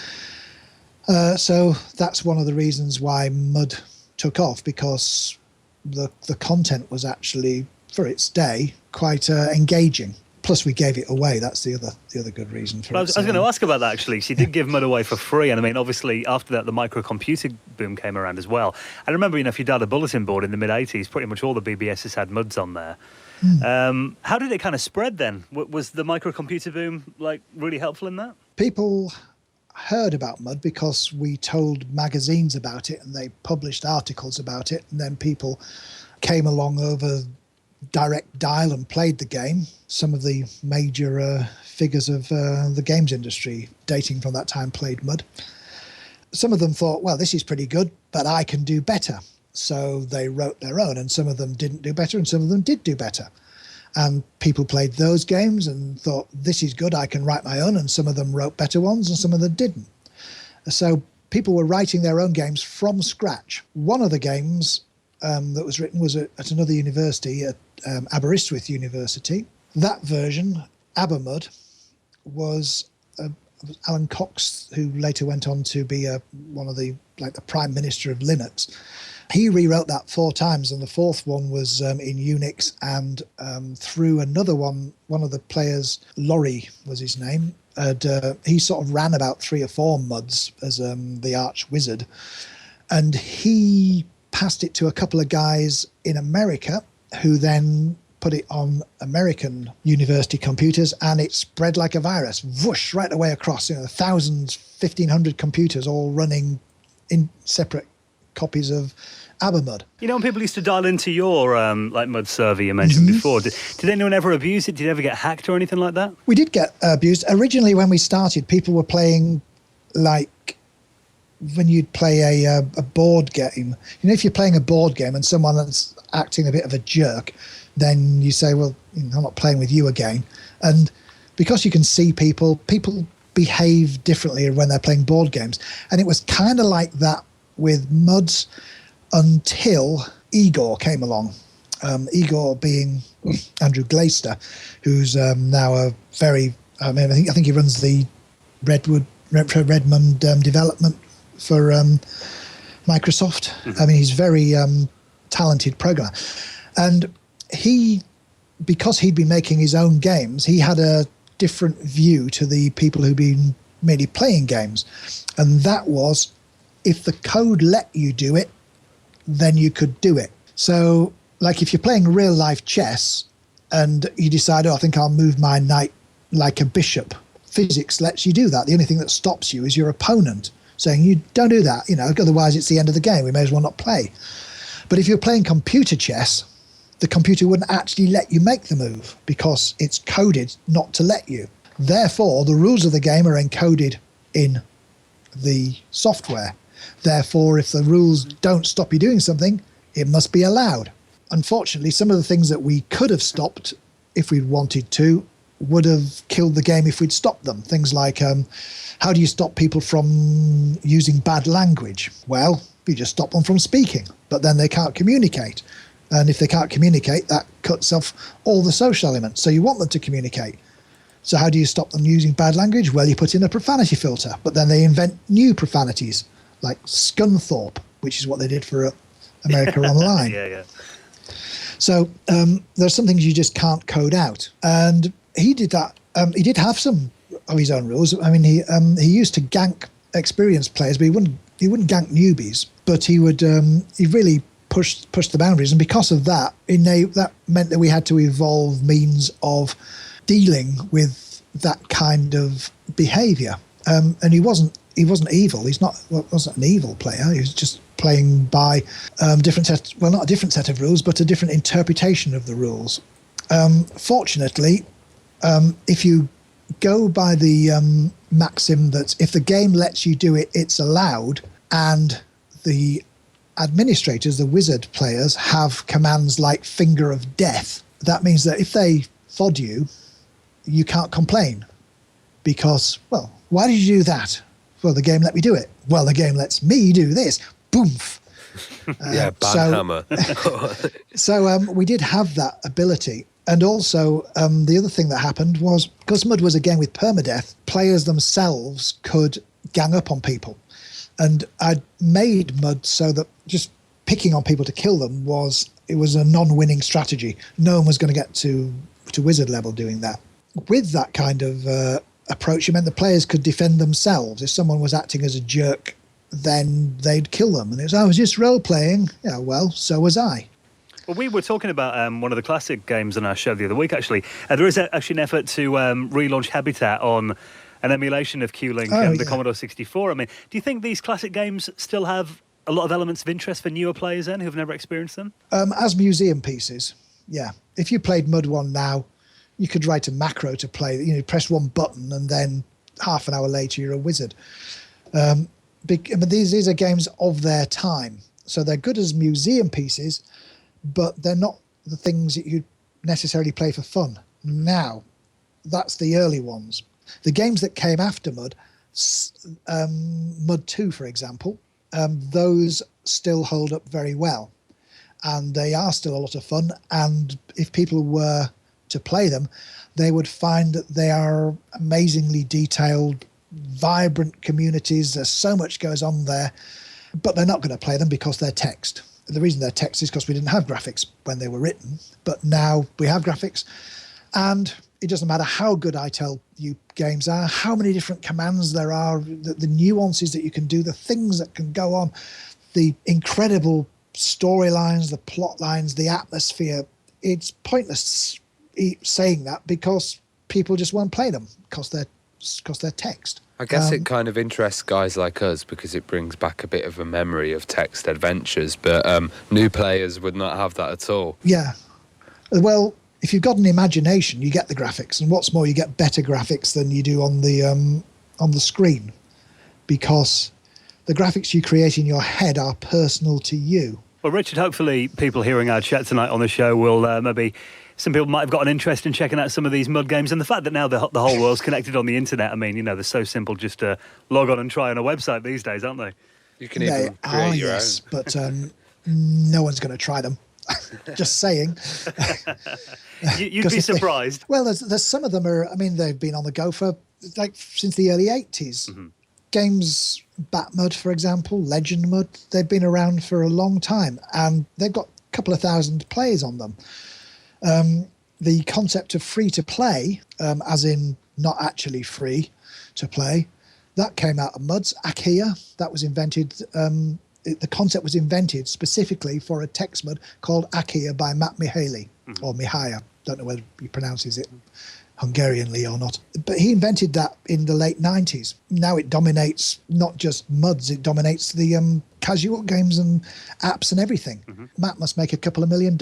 So that's one of the reasons why M.U.D took off, because the content was actually, for its day, quite engaging. Plus, we gave it away. That's the other good reason for it. I was going to ask about that, actually. She did give M.U.D away for free. And I mean, obviously, after that, the microcomputer boom came around as well. I remember, if you dialed a bulletin board in the mid-'80s, pretty much all the BBSs had M.U.Ds on there. How did it kind of spread then? Was the microcomputer boom, really helpful in that? People heard about M.U.D because we told magazines about it and they published articles about it. And then people came along over direct dial and played the game. Some of the major figures of the games industry dating from that time played M.U.D. Some of them thought, well, this is pretty good, but I can do better. So they wrote their own, and some of them didn't do better and some of them did do better. And people played those games and thought, this is good, I can write my own, and some of them wrote better ones and some of them didn't. So people were writing their own games from scratch. One of the games that was written was at another university, at Aberystwyth University. That version, ABBA-M.U.D, was Alan Cox, who later went on to be one of the Prime Minister of Linux. He rewrote that 4 times, and the 4th one was in Unix, and through another one of the players, Laurie was his name, he sort of ran about 3 or 4 M.U.Ds as the arch wizard, and he passed it to a couple of guys in America who then put it on American university computers, and it spread like a virus, whoosh, right away across, thousands, 1,500 computers all running in separate copies of ABBA-M.U.D. When people used to dial into your M.U.D server you mentioned before, did anyone ever abuse it? Did you ever get hacked or anything like that? We did get abused. Originally, when we started, people were playing when you'd play a board game. If you're playing a board game and someone that's acting a bit of a jerk, then you say, well, I'm not playing with you again. And because you can see people behave differently when they're playing board games. And it was kind of like that with M.U.Ds until Igor came along. Igor being Andrew Glaister, who's now a very, I think he runs the Redmond development for Microsoft. He's very talented programmer. And because he'd been making his own games, he had a different view to the people who'd been merely playing games. And that was, if the code let you do it, then you could do it. So, if you're playing real life chess and you decide, I think I'll move my knight like a bishop, physics lets you do that. The only thing that stops you is your opponent saying, you don't do that, otherwise it's the end of the game, we may as well not play. But if you're playing computer chess, the computer wouldn't actually let you make the move because it's coded not to let you. Therefore, the rules of the game are encoded in the software. Therefore, if the rules don't stop you doing something, it must be allowed. Unfortunately, some of the things that we could have stopped if we'd wanted to would have killed the game if we'd stopped them. Things like, how do you stop people from using bad language? Well, you just stop them from speaking, but then they can't communicate. And if they can't communicate, that cuts off all the social elements. So you want them to communicate. So how do you stop them using bad language? Well, you put in a profanity filter, but then they invent new profanities, like Scunthorpe, which is what they did for America Online. Yeah. So there's some things you just can't code out. And he did that. He did have some of his own rules. He used to gank experienced players, but he wouldn't gank newbies. But he would he really pushed the boundaries. And because of that, that meant that we had to evolve means of dealing with that kind of behaviour. And he wasn't evil. Wasn't an evil player. He was just playing by different set. Well, not a different set of rules, but a different interpretation of the rules. Fortunately, if you go by the maxim that if the game lets you do it, it's allowed, and the administrators, the wizard players, have commands like Finger of Death, that means that if they FOD you, you can't complain because, well, why did you do that? Well, the game let me do it. Well, the game lets me do this. Boomf. Banhammer. So we did have that ability. And also, the other thing that happened was, because M.U.D was a game with permadeath, players themselves could gang up on people. And I'd made M.U.D so that just picking on people to kill them was a non-winning strategy. No one was going to get to wizard level doing that. With that kind of approach, it meant the players could defend themselves. If someone was acting as a jerk, then they'd kill them. And it was, I was just role-playing. Yeah, well, so was I. Well, we were talking about one of the classic games on our show the other week, actually. There is actually an effort to relaunch Habitat on an emulation of Q-Link and the Commodore 64. I mean, do you think these classic games still have a lot of elements of interest for newer players then who've never experienced them? As museum pieces, yeah. If you played M.U.D 1 now, you could write a macro to play. You know, press one button and then half an hour later you're a wizard. But these are games of their time. So they're good as museum pieces, but they're not the things that you necessarily play for fun. Now, that's the early ones. The games that came after M.U.D, M.U.D 2, for example, those still hold up very well. And they are still a lot of fun. And if people were to play them, they would find that they are amazingly detailed, vibrant communities. There's so much goes on there, but they're not going to play them because they're text. The reason they're text is because we didn't have graphics when they were written, but now we have graphics. And it doesn't matter how good I tell you games are, how many different commands there are, the nuances that you can do, the things that can go on, the incredible storylines, the plot lines, the atmosphere. It's pointless saying that because people just won't play them because they're text. I guess it kind of interests guys like us because it brings back a bit of a memory of text adventures, but new players would not have that at all. Yeah. Well, if you've got an imagination, you get the graphics, and what's more, you get better graphics than you do on the screen, because the graphics you create in your head are personal to you. Well, Richard, hopefully people hearing our chat tonight on the show will maybe... Some people might have got an interest in checking out some of these M.U.D games, and the fact that now the whole world's connected on the internet. I mean, you know, they're so simple just to log on and try on a website these days, aren't they? You can even create your own. But no one's going to try them. Just saying. You'd be surprised. There's some of them are. I mean, they've been on the go for since the early '80s. Mm-hmm. Games, Bat-M.U.D, for example, Legend M.U.D, they've been around for a long time, and they've got a couple of thousand players on them. The concept of free to play, as in not actually free to play, that came out of M.U.Ds. Akia, that was invented. The concept was invented specifically for a text M.U.D called Akia by Matt Mihaly, or Mihaja. Don't know whether he pronounces it Hungarianly or not. But he invented that in the late 90s. Now it dominates not just M.U.Ds, it dominates the casual games and apps and everything. Mm-hmm. Matt must make a couple of $1 million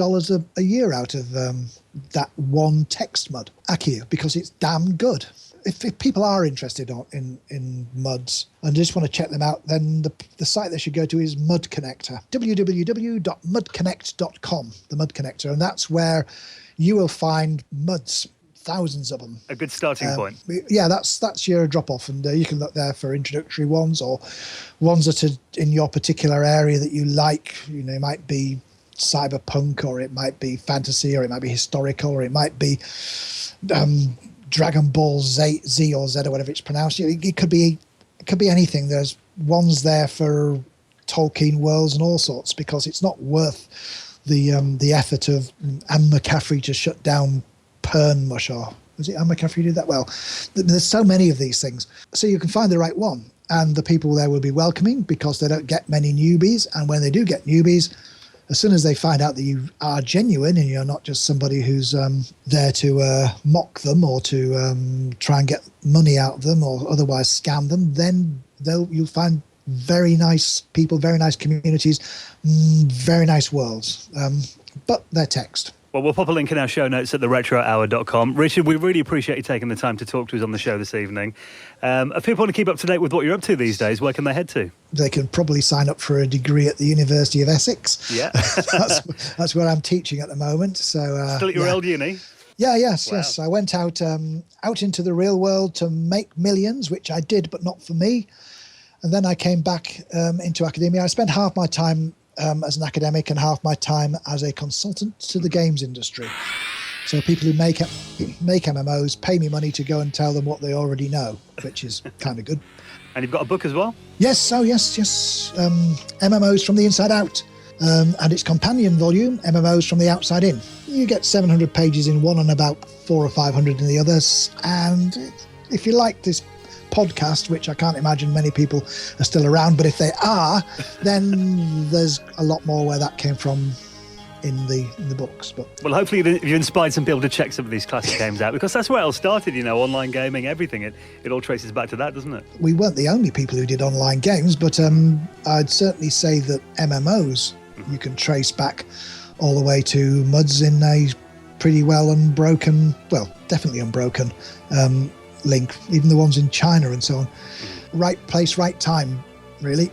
a year out of that one text M.U.D, Akia, because it's damn good. If people are interested in M.U.Ds and just want to check them out, then the site they should go to is M.U.D Connector, www.mudconnect.com, the M.U.D Connector, and that's where you will find M.U.Ds, thousands of them. A good starting point. Yeah, that's your drop-off, and you can look there for introductory ones or ones that are in your particular area that you like. You know, it might be cyberpunk, or it might be fantasy, or it might be historical, or it might be Dragon Ball Z or Z or whatever it's pronounced. It could be anything. There's ones there for Tolkien worlds and all sorts, because it's not worth the effort of Anne McCaffrey to shut down Pernmush, or was it Anne McCaffrey who did that? Well, there's so many of these things, so you can find the right one, and the people there will be welcoming because they don't get many newbies, and when they do get newbies, as soon as they find out that you are genuine and you're not just somebody who's there to mock them or to try and get money out of them or otherwise scam them, then you'll find very nice people, very nice communities, very nice worlds. But they're text. Well, we'll pop a link in our show notes at theretrohour.com. Richard, we really appreciate you taking the time to talk to us on the show this evening. If people want to keep up to date with what you're up to these days, where can they head to? They can probably sign up for a degree at the University of Essex. Yeah. that's where I'm teaching at the moment. So Still at your old uni? Yeah, yes, Wow. yes. I went out into the real world to make millions, which I did, but not for me. And then I came back into academia. I spent half my time as an academic and half my time as a consultant to the games industry. So people who make MMOs pay me money to go and tell them what they already know, which is kind of good. And you've got a book as well? Yes, MMOs from the inside out. And its companion volume, MMOs from the outside in. You get 700 pages in one and about 400 or 500 in the others. And if you like this podcast, which I can't imagine many people are still around, but if they are, then there's a lot more where that came from in the books. But well, hopefully you've inspired some people to check some of these classic games out, because that's where it all started, online gaming, everything. It all traces back to that, doesn't it? we weren't the only people who did online games, but I'd certainly say that MMOs you can trace back all the way to M.U.Ds in a pretty well unbroken, well, definitely unbroken link, even the ones in China and so on. Right place, right time, really.